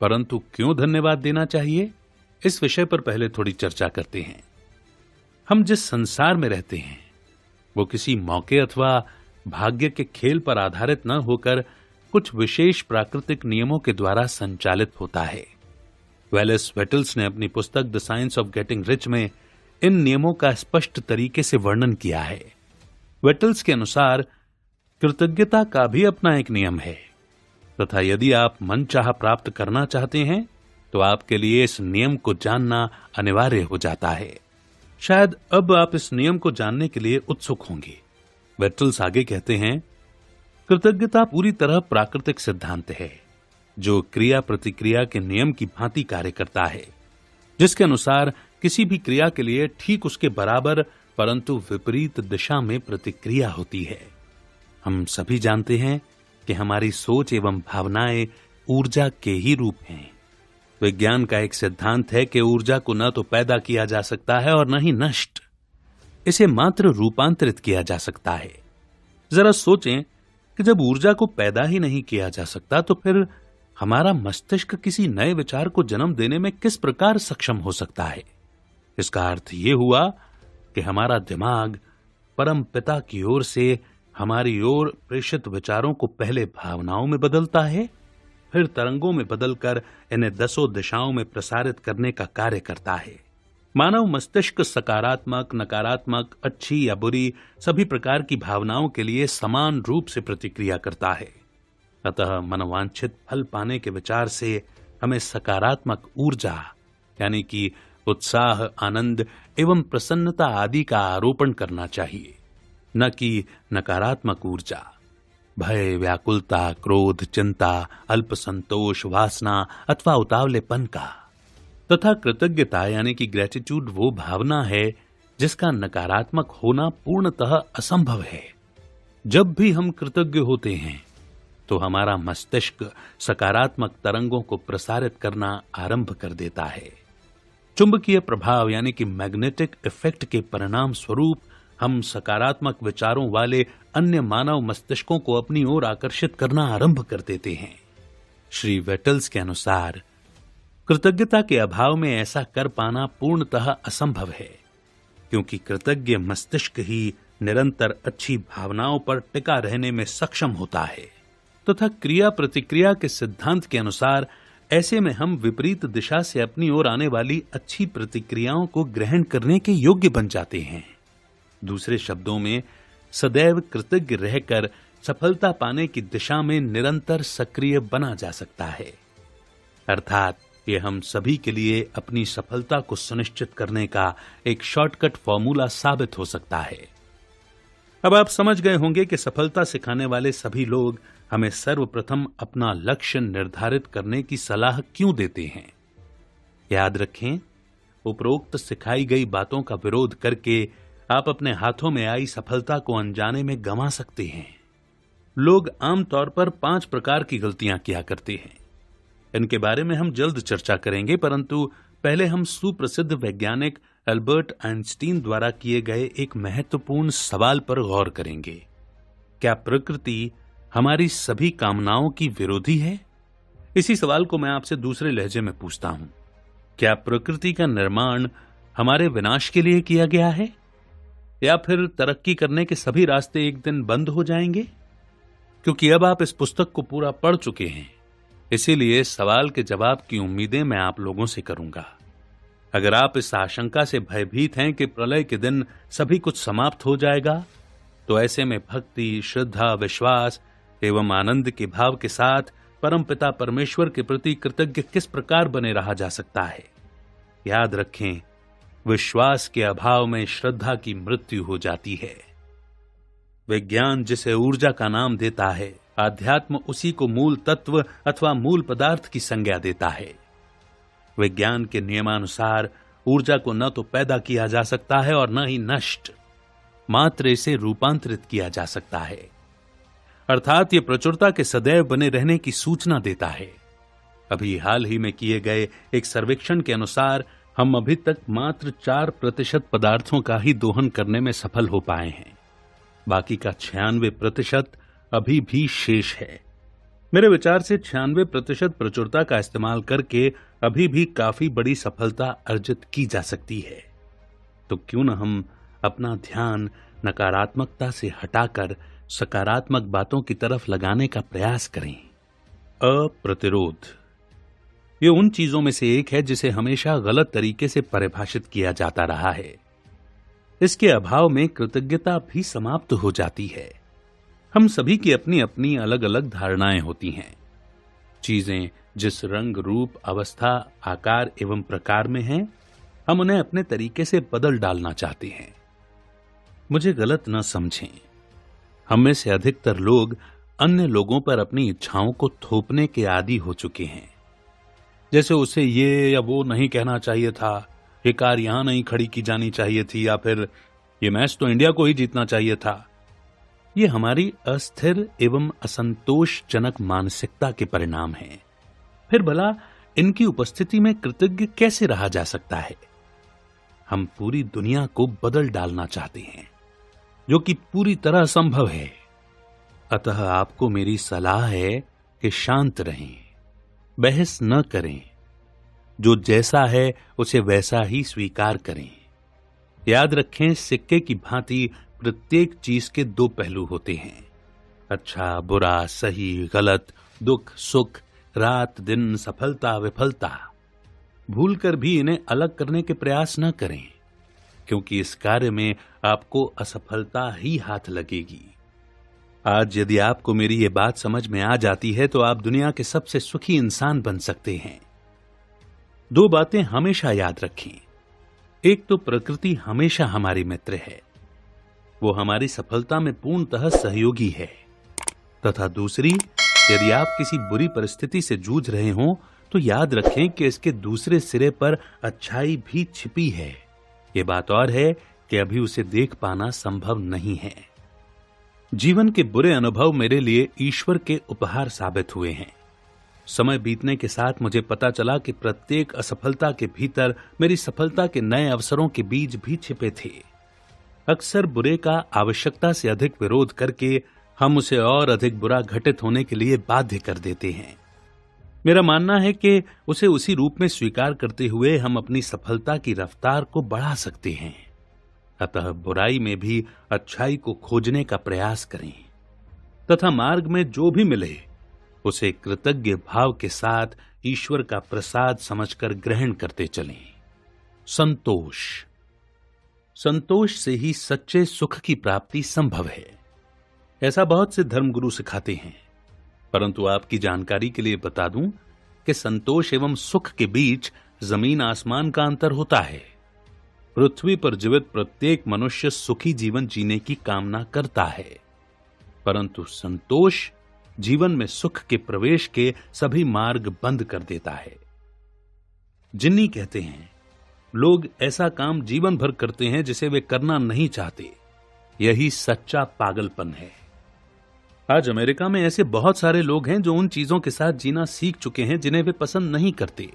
परंतु क्यों धन्यवाद देना चाहिए, इस विषय पर पहले थोड़ी चर्चा करते हैं। हम जिस संसार में रहते हैं वो किसी मौके अथवा भाग्य के खेल पर आधारित न होकर कुछ विशेष प्राकृतिक नियमों के द्वारा संचालित होता है। वेलेस वेटल्स ने अपनी पुस्तक the science of getting rich में इन नियमों का स्पष्ट तरीके से वर्णन किया है। वेटल्स के अनुसार कृतज्ञता का भी अपना एक नियम है, तथा यदि आप मनचाहा प्राप्त करना चाहते हैं तो आपके लिए इस नियम को जानना अनिवार्य हो जाता है। शायद अब आप इस नियम को जानने के लिए उत्सुक होंगे। वेटल्स आगे कहते हैं, कृतज्ञता पूरी तरह प्राकृतिक सिद्धांत है जो क्रिया प्रतिक्रिया के नियम की भांति कार्य करता है, जिसके अनुसार किसी भी क्रिया के लिए ठीक उसके बराबर परंतु विपरीत दिशा में प्रतिक्रिया होती है। हम सभी जानते हैं कि हमारी सोच एवं भावनाएं ऊर्जा के ही रूप हैं। विज्ञान का एक सिद्धांत है कि ऊर्जा को न तो पैदा किया जा सकता है और न ही नष्ट, इसे मात्र रूपांतरित किया जा सकता है। जरा सोचें कि जब ऊर्जा को पैदा ही नहीं किया जा सकता तो फिर हमारा मस्तिष्क किसी नए विचार को जन्म देने में किस प्रकार सक्षम हो सकता है। इसका अर्थ यह हुआ कि हमारा दिमाग परम पिता की ओर से हमारी ओर प्रेषित विचारों को पहले भावनाओं में बदलता है, फिर तरंगों में बदलकर इन्हें 10 दिशाओं में प्रसारित करने का कार्य करता है। मानव मस्तिष्क सकारात्मक, नकारात्मक, अच्छी या बुरी सभी प्रकार की भावनाओं के लिए समान रूप से प्रतिक्रिया करता है। अतः मनोवांछित फल पाने के विचार से हमें सकारात्मक ऊर्जा यानी कि उत्साह, आनंद एवं प्रसन्नता आदि का आरोपण करना चाहिए, न कि नकारात्मक ऊर्जा, भय, व्याकुलता, क्रोध, चिंता, अल्प संतोष, वासना अथवा उतावलेपन का। तथा कृतज्ञता यानी कि ग्रेटिट्यूड वो भावना है जिसका नकारात्मक होना पूर्णतः असंभव है। जब भी हम कृतज्ञ होते हैं तो हमारा मस्तिष्क सकारात्मक तरंगों को प्रसारित करना आरंभ कर देता है। चुंबकीय प्रभाव यानी कि मैग्नेटिक इफेक्ट के परिणाम स्वरूप हम सकारात्मक विचारों वाले अन्य मानव मस्तिष्कों को अपनी ओर आकर्षित करना आरंभ कर देते हैं। श्री वेटल्स के अनुसार कृतज्ञता के अभाव में ऐसा कर पाना पूर्णतः असंभव है, क्योंकि कृतज्ञ मस्तिष्क ही निरंतर अच्छी भावनाओं पर टिका रहने में सक्षम होता है। तथा क्रिया प्रतिक्रिया के सिद्धांत के अनुसार ऐसे में हम विपरीत दिशा से अपनी ओर आने वाली अच्छी प्रतिक्रियाओं को ग्रहण करने के योग्य बन जाते हैं। दूसरे शब्दों में, सदैव कृतज्ञ रहकर सफलता पाने की दिशा में निरंतर सक्रिय बना जा सकता है। अर्थात ये हम सभी के लिए अपनी सफलता को सुनिश्चित करने का एक शॉर्टकट फॉर्मूला साबित हो सकता है। अब आप समझ गए होंगे कि सफलता सिखाने वाले सभी लोग हमें सर्वप्रथम अपना लक्ष्य निर्धारित करने की सलाह क्यों देते हैं। याद रखें, उपरोक्त सिखाई गई बातों का विरोध करके आप अपने हाथों में आई सफलता को अनजाने में गंवा सकते हैं। लोग आमतौर पर 5 प्रकार की गलतियां किया करते हैं। इनके बारे में हम जल्द चर्चा करेंगे, परंतु पहले हम सुप्रसिद्ध वैज्ञानिक अल्बर्ट आइंस्टीन द्वारा किए गए एक महत्वपूर्ण सवाल पर गौर करेंगे। क्या प्रकृति हमारी सभी कामनाओं की विरोधी है? इसी सवाल को मैं आपसे दूसरे लहजे में पूछता हूं। क्या प्रकृति का निर्माण हमारे विनाश के लिए किया गया है, या फिर तरक्की करने के सभी रास्ते एक दिन बंद हो जाएंगे? क्योंकि अब आप इस पुस्तक को पूरा पढ़ चुके हैं, इसीलिए सवाल के जवाब की उम्मीदें मैं आप लोगों से करूंगा। अगर आप इस आशंका से भयभीत हैं कि प्रलय के दिन सभी कुछ समाप्त हो जाएगा, तो ऐसे में भक्ति, श्रद्धा, विश्वास एवं आनंद के भाव के साथ परमपिता परमेश्वर के प्रति कृतज्ञ किस प्रकार बने रहा जा सकता है? याद रखें, विश्वास के अभाव में श्रद्धा की मृत्यु हो जाती है। विज्ञान जिसे ऊर्जा का नाम देता है, आध्यात्म उसी को मूल तत्व अथवा मूल पदार्थ की संज्ञा देता है। विज्ञान के नियमानुसार ऊर्जा को न तो पैदा किया जा सकता है और न ही नष्ट, मात्र इसे रूपांतरित किया जा सकता है। अर्थात ये प्रचुरता के सदैव बने रहने की सूचना देता है। अभी हाल ही में किए गए एक सर्वेक्षण के अनुसार हम अभी तक मात्र 4% पदार्थों का ही दोहन करने में सफल हो पाए हैं। बाकी का 96% अभी भी शेष है। मेरे विचार से 96% प्रचुरता का इस्तेमाल करके अभी भी काफी बड़ी सफलता अर्जित की जा सकती है। तो क्यों न हम अपना ध्यान नकारात्मकता से हटाकर सकारात्मक बातों की तरफ लगाने का प्रयास करें। अप्रतिरोध, ये उन चीजों में से एक है जिसे हमेशा गलत तरीके से परिभाषित किया जाता रहा है। इसके अभाव में कृतज्ञता भी समाप्त हो जाती है। हम सभी की अपनी अपनी अलग अलग धारणाएं होती हैं। चीजें जिस रंग, रूप, अवस्था, आकार एवं प्रकार में हैं, हम उन्हें अपने तरीके से बदल डालना चाहते हैं। मुझे गलत न समझें, हम में से अधिकतर लोग अन्य लोगों पर अपनी इच्छाओं को थोपने के आदी हो चुके हैं। जैसे उसे ये या वो नहीं कहना चाहिए था, ये कार यहां नहीं खड़ी की जानी चाहिए थी, या फिर ये मैच तो इंडिया को ही जीतना चाहिए था। ये हमारी अस्थिर एवं असंतोषजनक मानसिकता के परिणाम हैं। फिर भला इनकी उपस्थिति में कृतज्ञ कैसे रहा जा सकता है? हम पूरी दुनिया को बदल डालना चाहते हैं, जो कि पूरी तरह संभव है। अतः आपको मेरी सलाह है कि शांत रहें, बहस न करें, जो जैसा है उसे वैसा ही स्वीकार करें। याद रखें, सिक्के की भांति प्रत्येक चीज के दो पहलू होते हैं, अच्छा बुरा, सही गलत, दुख सुख, रात दिन, सफलता विफलता। भूलकर भी इन्हें अलग करने के प्रयास न करें, क्योंकि इस कार्य में आपको असफलता ही हाथ लगेगी। आज यदि आपको मेरी ये बात समझ में आ जाती है तो आप दुनिया के सबसे सुखी इंसान बन सकते हैं। दो बातें हमेशा याद रखें। एक तो प्रकृति हमेशा हमारी मित्र है, वो हमारी सफलता में पूर्णतः सहयोगी है, तथा दूसरी, यदि आप किसी बुरी परिस्थिति से जूझ रहे हों तो याद रखें कि इसके दूसरे सिरे पर अच्छाई भी छिपी है। ये बात और है कि अभी उसे देख पाना संभव नहीं है। जीवन के बुरे अनुभव मेरे लिए ईश्वर के उपहार साबित हुए हैं। समय बीतने के साथ मुझे पता चला कि प्रत्येक असफलता के भीतर मेरी सफलता के नए अवसरों के बीज भी छिपे थे। अक्सर बुरे का आवश्यकता से अधिक विरोध करके हम उसे और अधिक बुरा घटित होने के लिए बाध्य कर देते हैं। मेरा मानना है कि उसे उसी रूप में स्वीकार करते हुए हम अपनी सफलता की रफ्तार को बढ़ा सकते हैं। अतः बुराई में भी अच्छाई को खोजने का प्रयास करें, तथा मार्ग में जो भी मिले उसे कृतज्ञ भाव के साथ ईश्वर का प्रसाद समझकर ग्रहण करते चलें। संतोष। संतोष से ही सच्चे सुख की प्राप्ति संभव है, ऐसा बहुत से धर्मगुरु सिखाते हैं। परंतु आपकी जानकारी के लिए बता दूं कि संतोष एवं सुख के बीच जमीन आसमान का अंतर होता है। पृथ्वी पर जीवित प्रत्येक मनुष्य सुखी जीवन जीने की कामना करता है, परंतु संतोष जीवन में सुख के प्रवेश के सभी मार्ग बंद कर देता है। जिन्नी कहते हैं, लोग ऐसा काम जीवन भर करते हैं जिसे वे करना नहीं चाहते। यही सच्चा पागलपन है। आज अमेरिका में ऐसे बहुत सारे लोग हैं जो उन चीजों के साथ जीना सीख चुके हैं जिन्हें वे पसंद नहीं करते।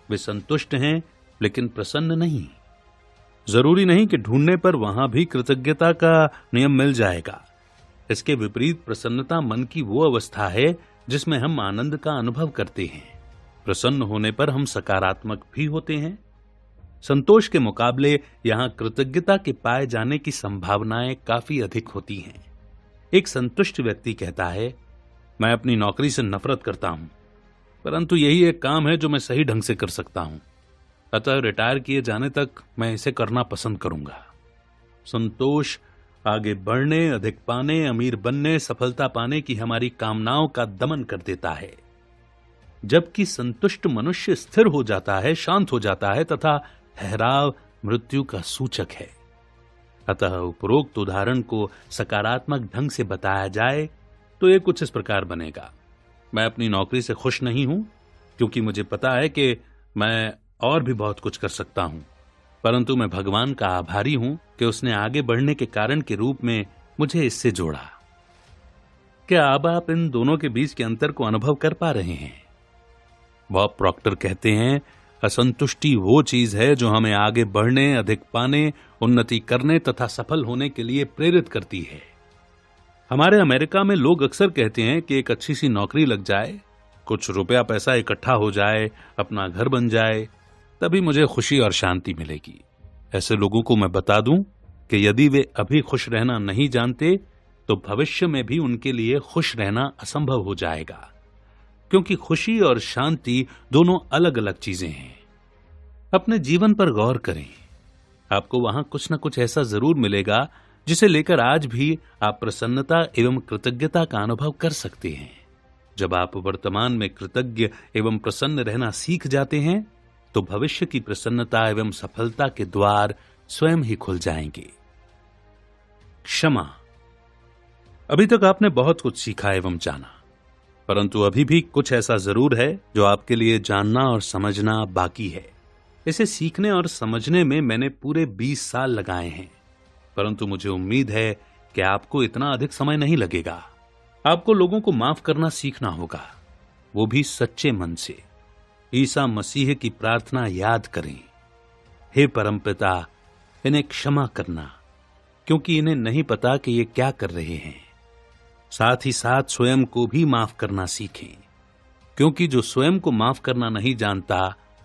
वे संतुष्ट हैं लेकिन प्रसन्न नहीं। जरूरी नहीं कि ढूंढने पर वहां भी कृतज्ञता का नियम मिल जाएगा। इसके विपरीत प्रसन्नता मन की वो अवस्था है जिसमें हम आनंद का अनुभव करते हैं। प्रसन्न होने पर हम सकारात्मक भी होते हैं। संतोष के मुकाबले यहां कृतज्ञता के पाए जाने की संभावनाएं काफी अधिक होती हैं। एक संतुष्ट व्यक्ति कहता है, मैं अपनी नौकरी से नफरत करता हूं, परंतु यही एक काम है जो मैं सही ढंग से कर सकता हूं, अतः रिटायर किए जाने तक मैं इसे करना पसंद करूंगा। संतोष आगे बढ़ने, अधिक पाने, अमीर बनने, सफलता पाने की हमारी कामनाओं का दमन कर देता है, जबकि संतुष्ट मनुष्य स्थिर हो जाता है, शांत हो जाता है तथा ठहराव मृत्यु का सूचक है। अतः उपरोक्त उदाहरण को सकारात्मक ढंग से बताया जाए तो यह कुछ इस प्रकार बनेगा। मैं अपनी नौकरी से खुश नहीं हूं क्योंकि मुझे पता है कि मैं और भी बहुत कुछ कर सकता हूं, परंतु मैं भगवान का आभारी हूं कि उसने आगे बढ़ने के कारण के रूप में मुझे इससे जोड़ा। क्या अब आप इन दोनों के बीच के अंतर को अनुभव कर पा रहे हैं? बॉब प्रॉक्टर कहते हैं, असंतुष्टि वो चीज है जो हमें आगे बढ़ने, अधिक पाने, उन्नति करने तथा सफल होने के लिए प्रेरित करती है। हमारे अमेरिका में लोग अक्सर कहते हैं कि एक अच्छी सी नौकरी लग जाए, कुछ रुपया पैसा इकट्ठा हो जाए, अपना घर बन जाए, तभी मुझे खुशी और शांति मिलेगी। ऐसे लोगों को मैं बता दूं कि यदि वे अभी खुश रहना नहीं जानते तो भविष्य में भी उनके लिए खुश रहना असंभव हो जाएगा, क्योंकि खुशी और शांति दोनों अलग अलग चीजें हैं। अपने जीवन पर गौर करें, आपको वहां कुछ न कुछ ऐसा जरूर मिलेगा जिसे लेकर आज भी आप प्रसन्नता एवं कृतज्ञता का अनुभव कर सकते हैं। जब आप वर्तमान में कृतज्ञ एवं प्रसन्न रहना सीख जाते हैं तो भविष्य की प्रसन्नता एवं सफलता के द्वार स्वयं ही खुल जाएंगे। क्षमा। अभी तक आपने बहुत कुछ सीखा एवं जाना, परंतु अभी भी कुछ ऐसा जरूर है जो आपके लिए जानना और समझना बाकी है। इसे सीखने और समझने में मैंने पूरे 20 साल लगाए हैं, परंतु मुझे उम्मीद है कि आपको इतना अधिक समय नहीं लगेगा। आपको लोगों को माफ करना सीखना होगा, वो भी सच्चे मन से। ईसा मसीह की प्रार्थना याद करें, हे परमपिता, इन्हें क्षमा करना, क्योंकि इन्हें नहीं पता कि ये क्या कर रहे हैं। साथ ही साथ स्वयं को भी माफ करना सीखें, क्योंकि जो स्वयं को माफ करना नहीं जानता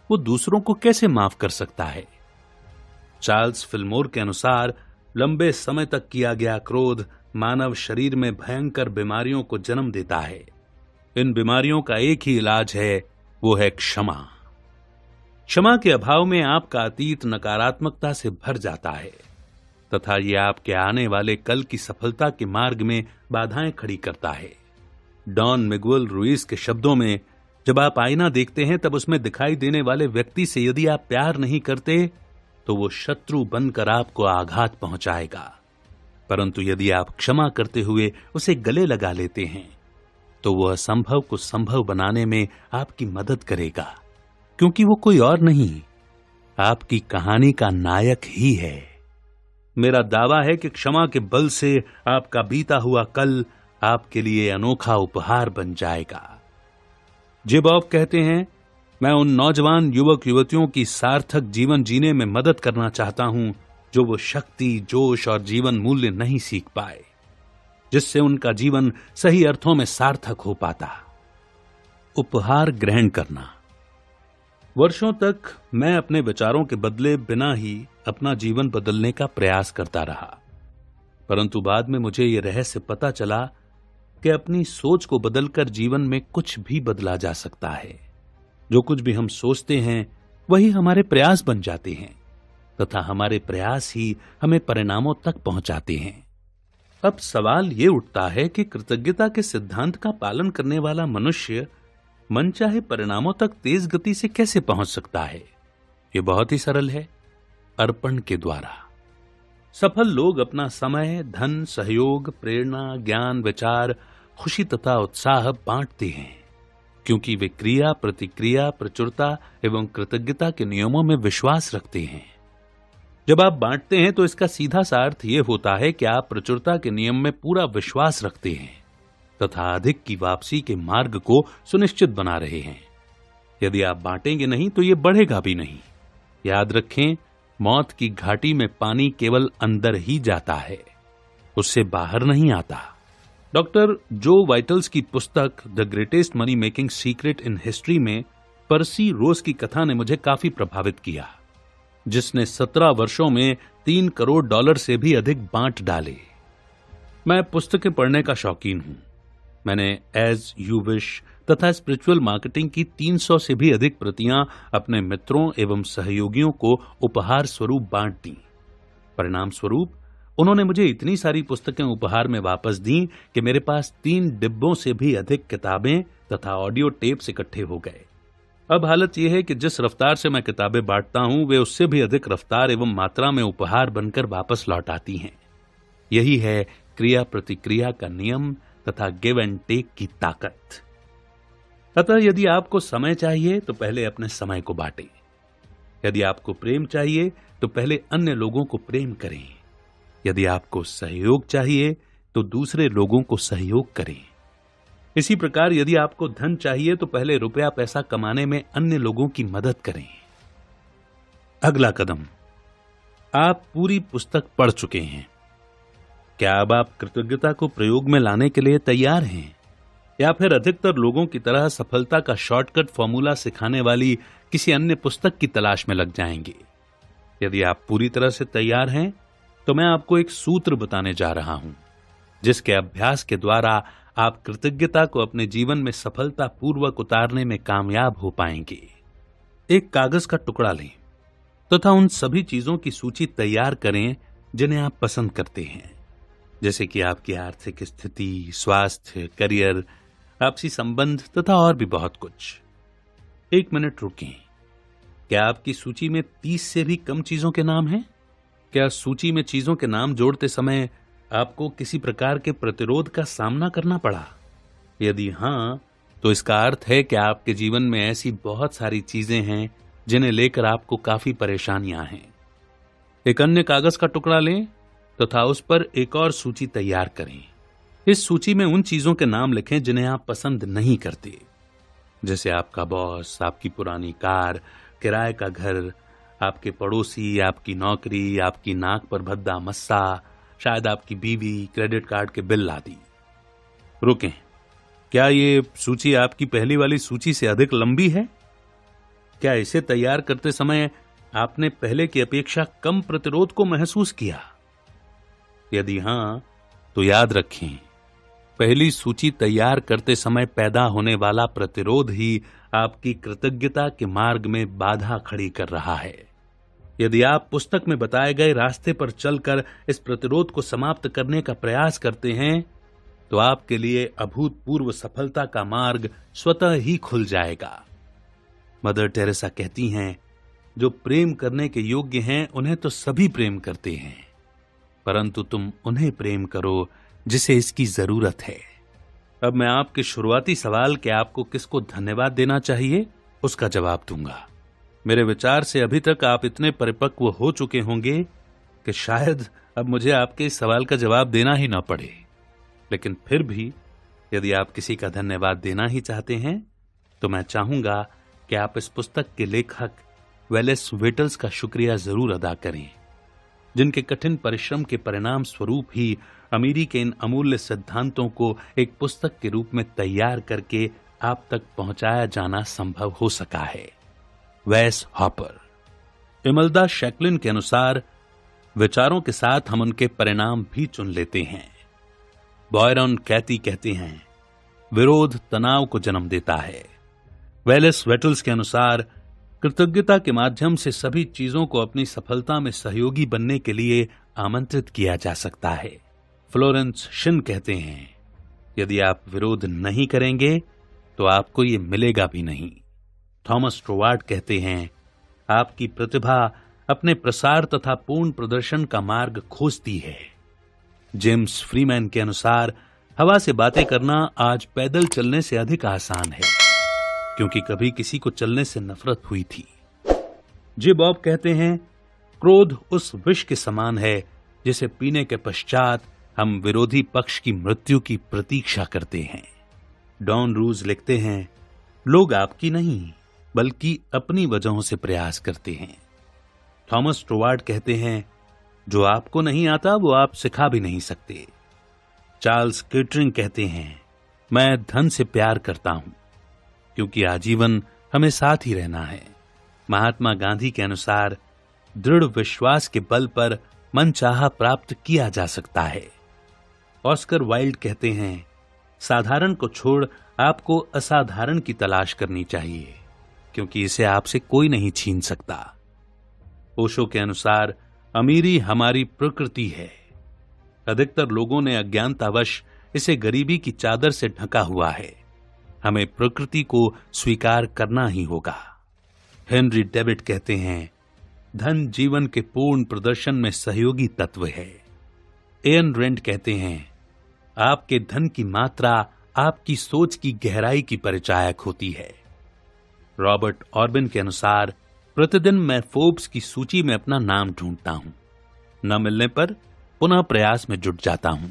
वो दूसरों को कैसे माफ कर सकता है। चार्ल्स फिल्मोर के अनुसार लंबे समय तक किया गया क्रोध मानव शरीर में भयंकर बीमारियों को जन्म देता है। इन बीमारियों का एक ही इलाज है, वो है क्षमा। क्षमा के अभाव में आपका अतीत नकारात्मकता से भर जाता है तथा ये आपके आने वाले कल की सफलता के मार्ग में बाधाएं खड़ी करता है। डॉन मिगुएल रुइस के शब्दों में, जब आप आईना देखते हैं तब उसमें दिखाई देने वाले व्यक्ति से यदि आप प्यार नहीं करते तो वो शत्रु बनकर आपको आघात पहुंचाएगा, परंतु यदि आप क्षमा करते हुए उसे गले लगा लेते हैं तो वो असंभव को संभव बनाने में आपकी मदद करेगा, क्योंकि वो कोई और नहीं, आपकी कहानी का नायक ही है। मेरा दावा है कि क्षमा के बल से आपका बीता हुआ कल आपके लिए अनोखा उपहार बन जाएगा। जे बॉब कहते हैं, मैं उन नौजवान युवक युवतियों की सार्थक जीवन जीने में मदद करना चाहता हूं जो वो शक्ति, जोश और जीवन मूल्य नहीं सीख पाए, जिससे उनका जीवन सही अर्थों में सार्थक हो पाता। उपहार ग्रहण करना। वर्षों तक मैं अपने विचारों के बदले बिना ही अपना जीवन बदलने का प्रयास करता रहा, परंतु बाद में मुझे यह रहस्य पता चला कि अपनी सोच को बदलकर जीवन में कुछ भी बदला जा सकता है। जो कुछ भी हम सोचते हैं वही हमारे प्रयास बन जाते हैं तथा हमारे प्रयास ही हमें परिणामों तक पहुंचाते हैं। अब सवाल ये उठता है कि कृतज्ञता के सिद्धांत का पालन करने वाला मनुष्य मनचाहे परिणामों तक तेज गति से कैसे पहुंच सकता है। यह बहुत ही सरल है, अर्पण के द्वारा। सफल लोग अपना समय, धन, सहयोग, प्रेरणा, ज्ञान, विचार, खुशी तथा उत्साह बांटते हैं, क्योंकि वे क्रिया, प्रतिक्रिया, प्रचुरता एवं कृतज्ञता के नियमों में विश्वास रखते हैं। जब आप बांटते हैं तो इसका सीधा सा अर्थ यह होता है कि आप प्रचुरता के नियम में पूरा विश्वास रखते हैं तथा अधिक की वापसी के मार्ग को सुनिश्चित बना रहे हैं। यदि आप बांटेंगे नहीं तो यह बढ़ेगा भी नहीं। याद रखें, मौत की घाटी में पानी केवल अंदर ही जाता है, उससे बाहर नहीं आता। डॉक्टर जो वाइटल्स की पुस्तक the greatest money making secret in history में पर्सी रोज की कथा ने मुझे काफी प्रभावित किया, जिसने 17 वर्षों में $3 करोड़ से भी अधिक बांट डाले। मैं पुस्तकें पढ़ने का शौकीन हूं। मैंने एज यू विश तथा स्पिरिचुअल मार्केटिंग की 300 से भी अधिक प्रतियां अपने मित्रों एवं सहयोगियों को उपहार स्वरूप बांट दी। परिणाम स्वरूप उन्होंने मुझे इतनी सारी पुस्तकें उपहार में वापस दी कि मेरे पास 3 डिब्बों से भी अधिक किताबें तथा ऑडियो टेप्स इकट्ठे हो गए। अब हालत यह है कि जिस रफ्तार से मैं किताबें बांटता हूं वे उससे भी अधिक रफ्तार एवं मात्रा में उपहार बनकर वापस लौट आती हैं। यही है क्रिया प्रतिक्रिया का नियम तथा गिव एंड टेक की ताकत। अतः यदि आपको समय चाहिए तो पहले अपने समय को बांटें। यदि आपको प्रेम चाहिए तो पहले अन्य लोगों को प्रेम करें। यदि आपको सहयोग चाहिए तो दूसरे लोगों को सहयोग करें। इसी प्रकार यदि आपको धन चाहिए तो पहले रुपया पैसा कमाने में अन्य लोगों की मदद करें। अगला कदम, आप पूरी पुस्तक पढ़ चुके हैं। क्या अब आप कृतज्ञता को प्रयोग में लाने के लिए तैयार हैं, या फिर अधिकतर लोगों की तरह सफलता का शॉर्टकट फॉर्मूला सिखाने वाली किसी अन्य पुस्तक की तलाश में लग जाएंगे? यदि आप पूरी तरह से तैयार हैं तो मैं आपको एक सूत्र बताने जा रहा हूं, जिसके अभ्यास के द्वारा आप कृतज्ञता को अपने जीवन में सफलतापूर्वक उतारने में कामयाब हो पाएंगे। एक कागज का टुकड़ा लें तथा उन सभी चीजों की सूची तैयार करें जिन्हें आप पसंद करते हैं, जैसे कि आपकी आर्थिक स्थिति, स्वास्थ्य, करियर, आपसी संबंध तथा और भी बहुत कुछ। 1 मिनट रुकें। क्या आपकी सूची में 30 से भी कम चीजों के नाम हैं? क्या सूची में चीजों के नाम जोड़ते समय आपको किसी प्रकार के प्रतिरोध का सामना करना पड़ा? यदि हां, तो इसका अर्थ है कि आपके जीवन में ऐसी बहुत सारी चीजें हैं जिन्हें लेकर आपको काफी परेशानियां हैं। एक अन्य कागज का टुकड़ा लें तथा उस पर एक और सूची तैयार करें। इस सूची में उन चीजों के नाम लिखें जिन्हें आप पसंद नहीं करते, जैसे आपका बॉस, आपकी पुरानी कार, किराए का घर, आपके पड़ोसी, आपकी नौकरी, आपकी नाक पर भद्दा मस्सा, शायद आपकी बीवी, क्रेडिट कार्ड के बिल आदि। रुकें, क्या ये सूची आपकी पहली वाली सूची से अधिक लंबी है? क्या इसे तैयार करते समय आपने पहले की अपेक्षा कम प्रतिरोध को महसूस किया? यदि हां, तो याद रखें, पहली सूची तैयार करते समय पैदा होने वाला प्रतिरोध ही आपकी कृतज्ञता के मार्ग में बाधा खड़ी कर रहा है। यदि आप पुस्तक में बताए गए रास्ते पर चलकर इस प्रतिरोध को समाप्त करने का प्रयास करते हैं, तो आपके लिए अभूतपूर्व सफलता का मार्ग स्वतः ही खुल जाएगा। मदर टेरेसा कहती हैं, जो प्रेम करने के योग्य हैं उन्हें तो सभी प्रेम करते हैं, परंतु तुम उन्हें प्रेम करो जिसे इसकी जरूरत है। अब मैं आपके शुरुआती सवाल कि आपको किसको धन्यवाद देना चाहिए, उसका जवाब दूंगा। मेरे विचार से अभी तक आप इतने परिपक्व हो चुके होंगे कि शायद अब मुझे आपके इस सवाल का जवाब देना ही ना पड़े। लेकिन फिर भी यदि आप किसी का धन्यवाद देना ही चाहते हैं, तो मैं चाहूंगा कि आप इस पुस्तक के लेखक वेलेस वेटल्स का शुक्रिया जरूर अदा करें, जिनके कठिन परिश्रम के परिणाम स्वरूप ही अमीरी के इन अमूल्य सिद्धांतों को एक पुस्तक के रूप में तैयार करके आप तक पहुंचाया जाना संभव हो सका है। वेस हॉपर। इमल्दा शैकलिन के अनुसार विचारों के साथ हम उनके परिणाम भी चुन लेते हैं। बॉयरन कैथी कहते हैं, विरोध तनाव को जन्म देता है। वेलेस वेटल्स के अनुसार कृतज्ञता के माध्यम से सभी चीजों को अपनी सफलता में सहयोगी बनने के लिए आमंत्रित किया जा सकता है। फ्लोरेंस शिन कहते हैं, यदि आप विरोध नहीं करेंगे तो आपको ये मिलेगा भी नहीं। थॉमस ट्रोवार्ड कहते हैं, आपकी प्रतिभा अपने प्रसार तथा पूर्ण प्रदर्शन का मार्ग खोजती है। जेम्स फ्रीमैन के अनुसार हवा से बातें करना आज पैदल चलने से अधिक आसान है, क्योंकि कभी किसी को चलने से नफरत हुई थी। जे बॉब कहते हैं, क्रोध उस विष के समान है जिसे पीने के पश्चात हम विरोधी पक्ष की मृत्यु की प्रतीक्षा करते हैं। डॉन रूज लिखते हैं, लोग आपकी नहीं बल्कि अपनी वजहों से प्रयास करते हैं। थॉमस ट्रोवार्ड कहते हैं, जो आपको नहीं आता वो आप सिखा भी नहीं सकते। चार्ल्स केटरिंग कहते हैं, मैं धन से प्यार करता हूं क्योंकि आजीवन हमें साथ ही रहना है। महात्मा गांधी के अनुसार दृढ़ विश्वास के बल पर मनचाहा प्राप्त किया जा सकता है। ऑस्कर वाइल्ड कहते हैं, साधारण को छोड़ आपको असाधारण की तलाश करनी चाहिए, क्योंकि इसे आपसे कोई नहीं छीन सकता। ओशो के अनुसार अमीरी हमारी प्रकृति है। अधिकतर लोगों ने अज्ञानतावश इसे गरीबी की चादर से ढका हुआ है। हमें प्रकृति को स्वीकार करना ही होगा। हेनरी डेविड कहते हैं, धन जीवन के पूर्ण प्रदर्शन में सहयोगी तत्व है। एन रेंड कहते हैं, आपके धन की मात्रा आपकी सोच की गहराई की परिचायक होती है। रॉबर्ट ऑर्बिन के अनुसार प्रतिदिन मैं फोर्ब्स की सूची में अपना नाम ढूंढता हूं, न मिलने पर पुनः प्रयास में जुट जाता हूं।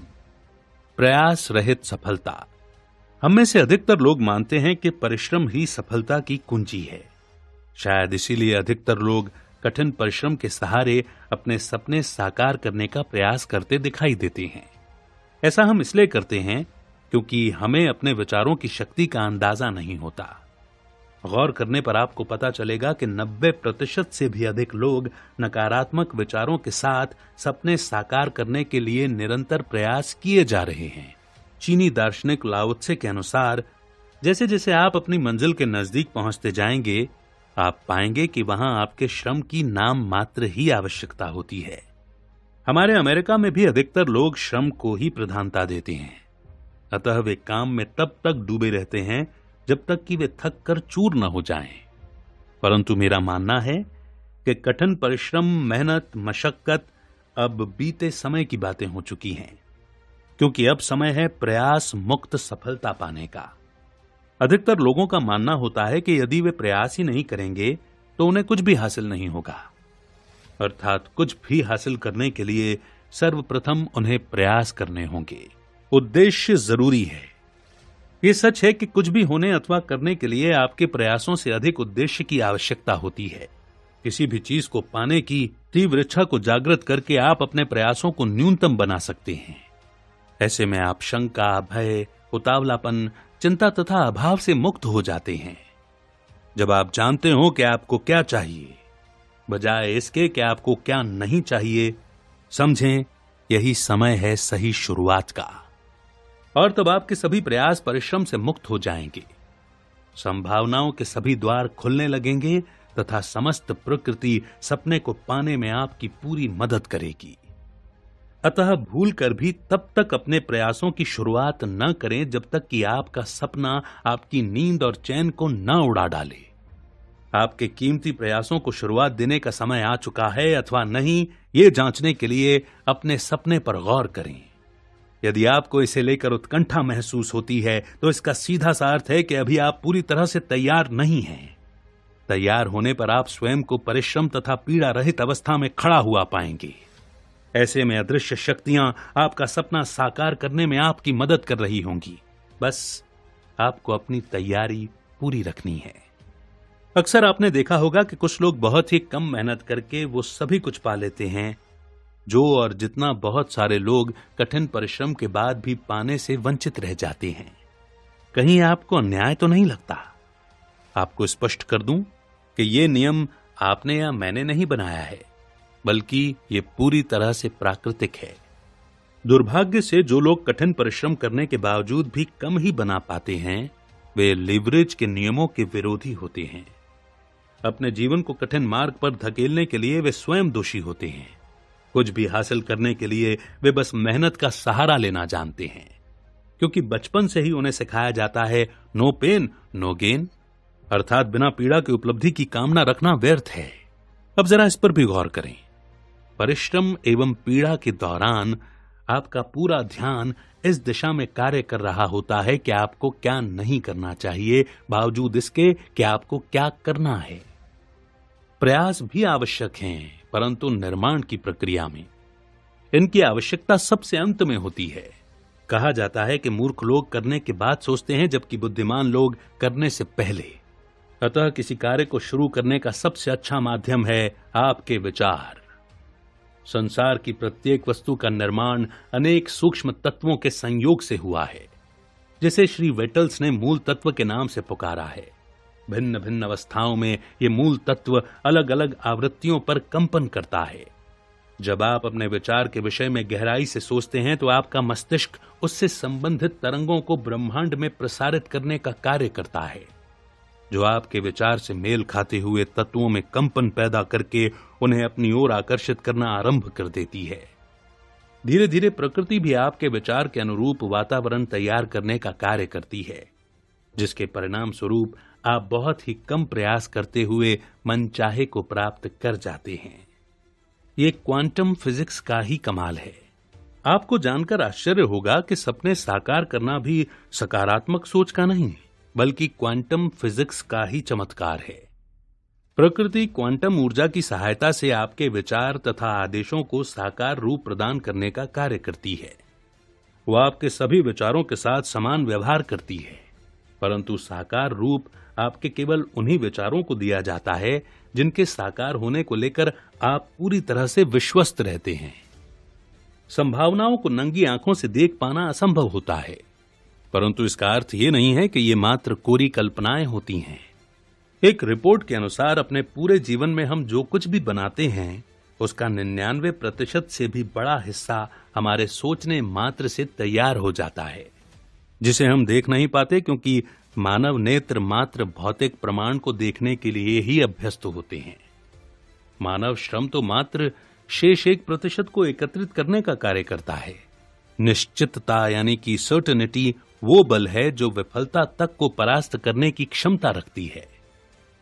प्रयास रहित सफलता। हम में से अधिकतर लोग मानते हैं कि परिश्रम ही सफलता की कुंजी है। शायद इसीलिए अधिकतर लोग कठिन परिश्रम के सहारे अपने सपने साकार करने का प्रयास करते दिखाई देते हैं। ऐसा हम इसलिए करते हैं क्योंकि हमें अपने विचारों की शक्ति का अंदाजा नहीं होता। गौर करने पर आपको पता चलेगा कि 90% से भी अधिक लोग नकारात्मक विचारों के साथ सपने साकार करने के लिए निरंतर प्रयास किए जा रहे हैं। चीनी दार्शनिक लाओ त्से के अनुसार जैसे जैसे आप अपनी मंजिल के नजदीक पहुंचते जाएंगे, आप पाएंगे कि वहां आपके श्रम की नाम मात्र ही आवश्यकता होती है। हमारे अमेरिका में भी अधिकतर लोग श्रम को ही प्रधानता देते हैं, अतः वे काम में तब तक डूबे रहते हैं जब तक कि वे थक कर चूर न हो जाएं। परंतु मेरा मानना है कि कठिन परिश्रम, मेहनत, मशक्कत अब बीते समय की बातें हो चुकी हैं। क्योंकि अब समय है प्रयास मुक्त सफलता पाने का। अधिकतर लोगों का मानना होता है कि यदि वे प्रयास ही नहीं करेंगे तो उन्हें कुछ भी हासिल नहीं होगा। अर्थात कुछ भी हासिल करने के लिए सर्वप्रथम उन्हें प्रयास करने होंगे। उद्देश्य जरूरी है। यह सच है कि कुछ भी होने अथवा करने के लिए आपके प्रयासों से अधिक उद्देश्य की आवश्यकता होती है। किसी भी चीज को पाने की तीव्र इच्छा को जागृत करके आप अपने प्रयासों को न्यूनतम बना सकते हैं। ऐसे में आप शंका, भय, उतावलापन, चिंता तथा अभाव से मुक्त हो जाते हैं। जब आप जानते हो कि आपको क्या चाहिए, बजाय इसके कि आपको क्या नहीं चाहिए, समझें यही समय है सही शुरुआत का। और तब आपके सभी प्रयास परिश्रम से मुक्त हो जाएंगे। संभावनाओं के सभी द्वार खुलने लगेंगे तथा समस्त प्रकृति सपने को पाने में आपकी पूरी मदद करेगी। अतः भूल कर भी तब तक अपने प्रयासों की शुरुआत न करें जब तक कि आपका सपना आपकी नींद और चैन को न उड़ा डाले। आपके कीमती प्रयासों को शुरुआत देने का समय आ चुका है अथवा नहीं, ये जांचने के लिए अपने सपने पर गौर करें। यदि आपको इसे लेकर उत्कंठा महसूस होती है तो इसका सीधा सा अर्थ है कि अभी आप पूरी तरह से तैयार नहीं हैं। तैयार होने पर आप स्वयं को परिश्रम तथा पीड़ा रहित अवस्था में खड़ा हुआ पाएंगे। ऐसे में अदृश्य शक्तियां आपका सपना साकार करने में आपकी मदद कर रही होंगी। बस आपको अपनी तैयारी पूरी रखनी है। अक्सर आपने देखा होगा कि कुछ लोग बहुत ही कम मेहनत करके वो सभी कुछ पा लेते हैं जो और जितना बहुत सारे लोग कठिन परिश्रम के बाद भी पाने से वंचित रह जाते हैं। कहीं आपको अन्याय तो नहीं लगता? आपको स्पष्ट कर दूं कि ये नियम आपने या मैंने नहीं बनाया है, बल्कि ये पूरी तरह से प्राकृतिक है। दुर्भाग्य से जो लोग कठिन परिश्रम करने के बावजूद भी कम ही बना पाते हैं, वे लीवरेज के नियमों के विरोधी होते हैं। अपने जीवन को कठिन मार्ग पर धकेलने के लिए वे स्वयं दोषी होते हैं। कुछ भी हासिल करने के लिए वे बस मेहनत का सहारा लेना जानते हैं, क्योंकि बचपन से ही उन्हें सिखाया जाता है नो पेन नो गेन, अर्थात बिना पीड़ा की उपलब्धि की कामना रखना व्यर्थ है। अब जरा इस पर भी गौर करें। परिश्रम एवं पीड़ा के दौरान आपका पूरा ध्यान इस दिशा में कार्य कर रहा होता है कि आपको क्या नहीं करना चाहिए, बावजूद इसके कि आपको क्या करना है। प्रयास भी आवश्यक हैं, परंतु निर्माण की प्रक्रिया में इनकी आवश्यकता सबसे अंत में होती है। कहा जाता है कि मूर्ख लोग करने के बाद सोचते हैं, जबकि बुद्धिमान लोग करने से पहले। अतः किसी कार्य को शुरू करने का सबसे अच्छा माध्यम है आपके विचार। संसार की प्रत्येक वस्तु का निर्माण अनेक सूक्ष्म तत्वों के संयोग से हुआ है, जिसे श्री वेटल्स ने मूल तत्व के नाम से पुकारा है। भिन्न भिन्न अवस्थाओं में ये मूल तत्व अलग अलग आवृत्तियों पर कंपन करता है। जब आप अपने विचार के विषय में गहराई से सोचते हैं तो आपका मस्तिष्क उससे संबंधित तरंगों को ब्रह्मांड में प्रसारित करने का कार्य करता है, जो आपके विचार से मेल खाते हुए तत्वों में कंपन पैदा करके उन्हें अपनी ओर आकर्षित करना आरंभ कर देती है। धीरे धीरे प्रकृति भी आपके विचार के अनुरूप वातावरण तैयार करने का कार्य करती है, जिसके परिणाम स्वरूप आप बहुत ही कम प्रयास करते हुए मनचाहे को प्राप्त कर जाते हैं। ये क्वांटम फिजिक्स का ही कमाल है। आपको जानकर आश्चर्य होगा कि सपने साकार करना भी सकारात्मक सोच का नहीं, बल्कि क्वांटम फिजिक्स का ही चमत्कार है। प्रकृति क्वांटम ऊर्जा की सहायता से आपके विचार तथा आदेशों को साकार रूप प्रदान करने का कार्य करती है। वह आपके सभी विचारों के साथ समान व्यवहार करती है, परंतु साकार रूप आपके केवल उन्हीं विचारों को दिया जाता है जिनके साकार होने को लेकर आप पूरी तरह से विश्वस्त रहते हैं। संभावनाओं को नंगी आंखों से देख पाना असंभव होता है, परंतु इसका अर्थ ये नहीं है कि ये मात्र कोरी कल्पनाएं होती हैं। एक रिपोर्ट के अनुसार अपने पूरे जीवन में हम जो कुछ भी बनाते हैं, उसका 99% से भी बड़ा हिस्सा हमारे सोचने मात्र से तैयार हो जाता है, जिसे हम देख नहीं पाते, क्योंकि मानव नेत्र मात्र भौतिक प्रमाण को देखने के लिए ही अभ्यस्त होते हैं। मानव श्रम तो मात्र शेष 1% को एकत्रित करने का कार्य करता है। निश्चितता यानी कि सर्टेनिटी वो बल है जो विफलता तक को परास्त करने की क्षमता रखती है।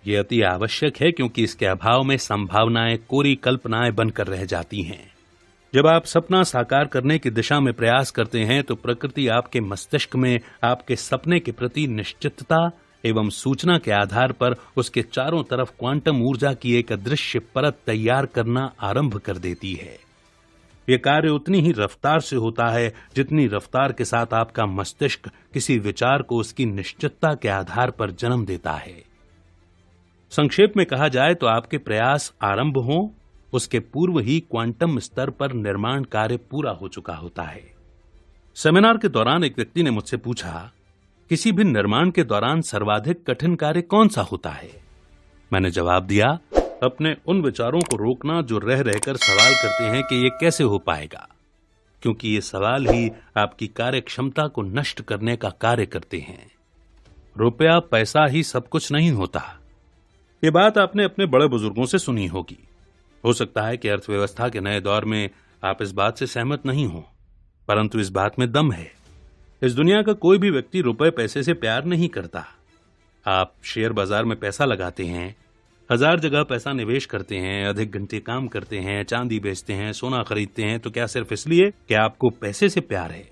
यह अति आवश्यक है, क्योंकि इसके अभाव में संभावनाएं कोरी कल्पनाएं बनकर रह जाती हैं, जब आप सपना साकार करने की दिशा में प्रयास करते हैं तो प्रकृति आपके मस्तिष्क में आपके सपने के प्रति निश्चितता एवं सूचना के आधार पर उसके चारों तरफ क्वांटम ऊर्जा की एक अदृश्य परत तैयार करना आरंभ कर देती है। यह कार्य उतनी ही रफ्तार से होता है जितनी रफ्तार के साथ आपका मस्तिष्क किसी विचार को उसकी निश्चितता के आधार पर जन्म देता है। संक्षेप में कहा जाए तो आपके प्रयास आरंभ हों उसके पूर्व ही क्वांटम स्तर पर निर्माण कार्य पूरा हो चुका होता है। सेमिनार के दौरान एक व्यक्ति ने मुझसे पूछा, किसी भी निर्माण के दौरान सर्वाधिक कठिन कार्य कौन सा होता है? मैंने जवाब दिया, अपने उन विचारों को रोकना जो रह रहकर सवाल करते हैं कि ये कैसे हो पाएगा, क्योंकि ये सवाल ही आपकी कार्य क्षमता को नष्ट करने का कार्य करते हैं। रुपया पैसा ही सब कुछ नहीं होता। ये बात आपने अपने बड़े बुजुर्गों से सुनी होगी। हो सकता है कि अर्थव्यवस्था के नए दौर में आप इस बात से सहमत नहीं हो, परंतु इस बात में दम है। इस दुनिया का कोई भी व्यक्ति रुपए पैसे से प्यार नहीं करता। आप शेयर बाजार में पैसा लगाते हैं, 1000 जगह पैसा निवेश करते हैं, अधिक घंटे काम करते हैं, चांदी बेचते हैं, सोना खरीदते हैं, तो क्या सिर्फ इसलिए कि आपको पैसे से प्यार है?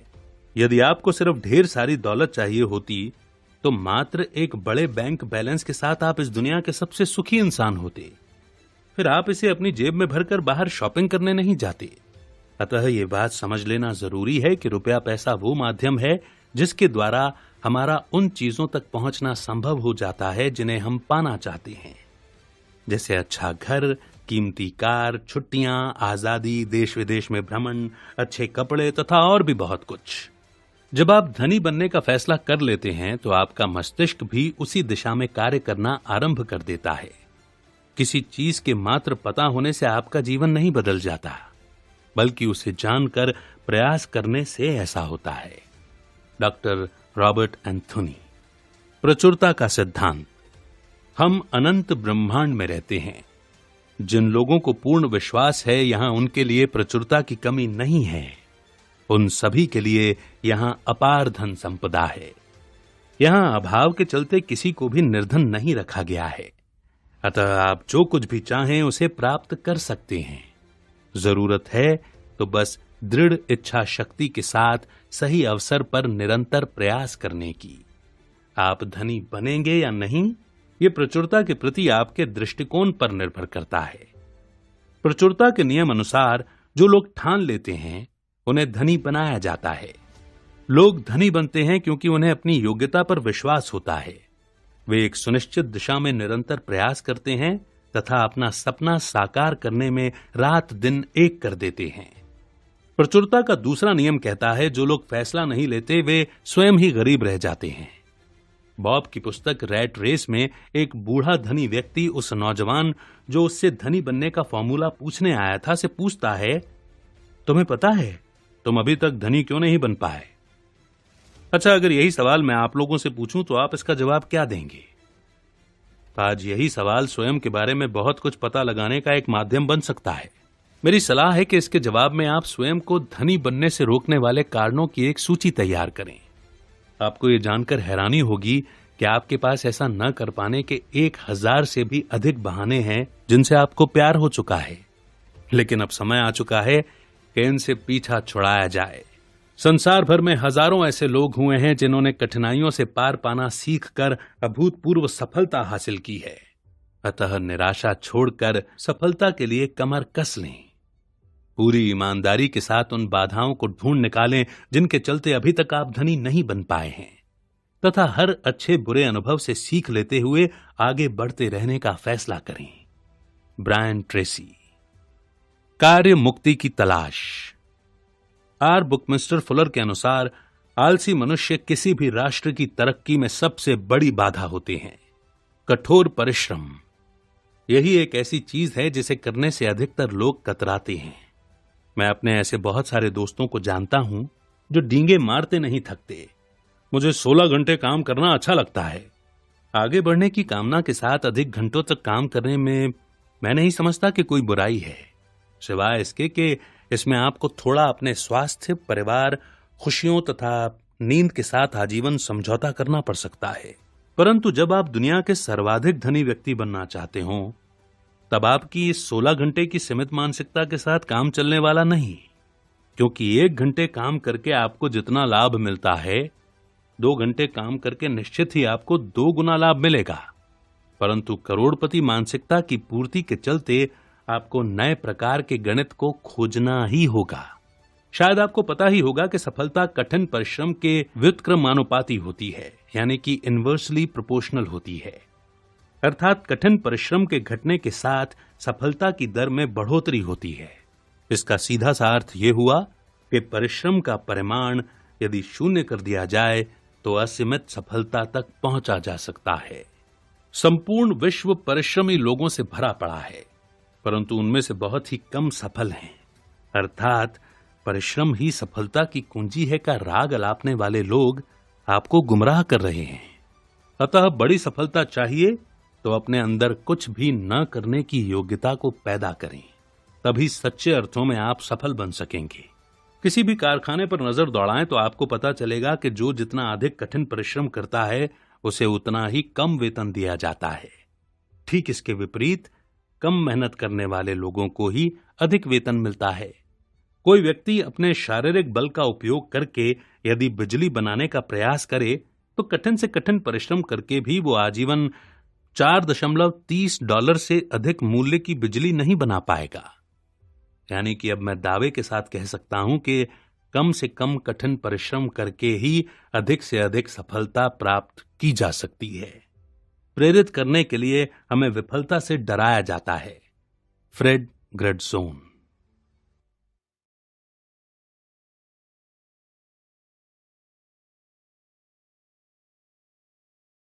यदि आपको सिर्फ ढेर सारी दौलत चाहिए होती तो मात्र एक बड़े बैंक बैलेंस के साथ आप इस दुनिया के सबसे सुखी इंसान होते। फिर आप इसे अपनी जेब में भरकर बाहर शॉपिंग करने नहीं जाते। अतः ये बात समझ लेना जरूरी है कि रुपया पैसा वो माध्यम है जिसके द्वारा हमारा उन चीजों तक पहुंचना संभव हो जाता है जिन्हें हम पाना चाहते हैं, जैसे अच्छा घर, कीमती कार, छुट्टियां, आजादी, देश विदेश में भ्रमण, अच्छे कपड़े तथा और भी बहुत कुछ। जब आप धनी बनने का फैसला कर लेते हैं तो आपका मस्तिष्क भी उसी दिशा में कार्य करना आरंभ कर देता है। किसी चीज के मात्र पता होने से आपका जीवन नहीं बदल जाता, बल्कि उसे जानकर प्रयास करने से ऐसा होता है। Doctor Robert Anthony. प्रचुरता का सिद्धांत। हम अनंत ब्रह्मांड में रहते हैं। जिन लोगों को पूर्ण विश्वास है यहां उनके लिए प्रचुरता की कमी नहीं है, उन सभी के लिए यहां अपार धन संपदा है। यहां अभाव के चलते किसी को भी निर्धन नहीं रखा गया है। अतः आप जो कुछ भी चाहें उसे प्राप्त कर सकते हैं। जरूरत है तो बस दृढ़ इच्छा शक्ति के साथ सही अवसर पर निरंतर प्रयास करने की। आप धनी बनेंगे या नहीं, ये प्रचुरता के प्रति आपके दृष्टिकोण पर निर्भर करता है। प्रचुरता के नियम अनुसार जो लोग ठान लेते हैं उन्हें धनी बनाया जाता है। लोग धनी बनते हैं क्योंकि उन्हें अपनी योग्यता पर विश्वास होता है। वे एक सुनिश्चित दिशा में निरंतर प्रयास करते हैं तथा अपना सपना साकार करने में रात दिन एक कर देते हैं। प्रचुरता का दूसरा नियम कहता है जो लोग फैसला नहीं लेते वे स्वयं ही गरीब रह जाते हैं। बॉब की पुस्तक रैट रेस में एक बूढ़ा धनी व्यक्ति उस नौजवान जो उससे धनी बनने का फॉर्मूला पूछने आया था से पूछता है, तुम्हें पता है तुम अभी तक धनी क्यों नहीं बन पाए? अच्छा, अगर यही सवाल मैं आप लोगों से पूछूं तो आप इसका जवाब क्या देंगे? आज यही सवाल स्वयं के बारे में बहुत कुछ पता लगाने का एक माध्यम बन सकता है। मेरी सलाह है कि इसके जवाब में आप स्वयं को धनी बनने से रोकने वाले कारणों की एक सूची तैयार करें। आपको ये जानकर हैरानी होगी कि आपके पास ऐसा न कर पाने के 1000 से भी अधिक बहाने हैं जिनसे आपको प्यार हो चुका है, लेकिन अब समय आ चुका है कि इनसे पीछा छुड़ाया जाए। संसार भर में हजारों ऐसे लोग हुए हैं जिन्होंने कठिनाइयों से पार पाना सीखकर अभूतपूर्व सफलता हासिल की है। अतः निराशा छोड़कर सफलता के लिए कमर कस लें। पूरी ईमानदारी के साथ उन बाधाओं को ढूंढ निकालें जिनके चलते अभी तक आप धनी नहीं बन पाए हैं, तथा हर अच्छे बुरे अनुभव से सीख लेते हुए आगे बढ़ते रहने का फैसला करें। Brian Tracy. कार्य मुक्ति की तलाश। आर बुकमिस्टर फुलर के अनुसार आलसी मनुष्य किसी भी राष्ट्र की तरक्की में सबसे बड़ी बाधा होते हैं। कठोर परिश्रम यही एक ऐसी चीज है जिसे करने से अधिकतर लोग कतराते हैं। मैं अपने ऐसे बहुत सारे दोस्तों को जानता हूं जो डींगे मारते नहीं थकते। मुझे 16 घंटे काम करना अच्छा लगता है। आगे बढ़ने की कामना के साथ अधिक घंटों तक काम करने में मैं नहीं समझता कि कोई बुराई है, सिवाय इसके कि इसमें आपको थोड़ा अपने स्वास्थ्य, परिवार, खुशियों तथा नींद के साथ आजीवन समझौता करना पड़ सकता है। परंतु जब आप दुनिया के सर्वाधिक धनी व्यक्ति बनना चाहते हो तब आपकी इस 16 घंटे की सीमित मानसिकता के साथ काम चलने वाला नहीं। क्योंकि 1 घंटे काम करके आपको जितना लाभ मिलता है, 2 घंटे काम करके निश्चित ही आपको 2 गुना लाभ मिलेगा। परंतु करोड़पति मानसिकता की पूर्ति के चलते आपको नए प्रकार के गणित को खोजना ही होगा। शायद आपको पता ही होगा कि सफलता कठिन परिश्रम के व्युत्क्रमानुपाती होती है, यानी कि इनवर्सली प्रोपोर्शनल होती है। अर्थात कठिन परिश्रम के घटने के साथ सफलता की दर में बढ़ोतरी होती है। इसका सीधा सा अर्थ यह हुआ कि परिश्रम का परिमाण यदि 0 कर दिया जाए तो असीमित सफलता तक पहुंचा जा सकता है। संपूर्ण विश्व परिश्रमी लोगों से भरा पड़ा है, परंतु उनमें से बहुत ही कम सफल हैं। अर्थात परिश्रम ही सफलता की कुंजी है का राग अलापने वाले लोग आपको गुमराह कर रहे हैं। अतः बड़ी सफलता चाहिए तो अपने अंदर कुछ भी न करने की योग्यता को पैदा करें, तभी सच्चे अर्थों में आप सफल बन सकेंगे। किसी भी कारखाने पर नजर दौड़ाएं तो आपको पता चलेगा कि जो जितना अधिक कठिन परिश्रम करता है उसे उतना ही कम वेतन दिया जाता है। ठीक इसके विपरीत कम मेहनत करने वाले लोगों को ही अधिक वेतन मिलता है। कोई व्यक्ति अपने शारीरिक बल का उपयोग करके यदि बिजली बनाने का प्रयास करे तो कठिन से कठिन परिश्रम करके भी वो आजीवन $4.30 से अधिक मूल्य की बिजली नहीं बना पाएगा। यानी कि अब मैं दावे के साथ कह सकता हूं कि कम से कम कठिन परिश्रम करके ही अधिक से अधिक सफलता प्राप्त की जा सकती है। प्रेरित करने के लिए हमें विफलता से डराया जाता है। फ्रेड ग्रेडज़ोन।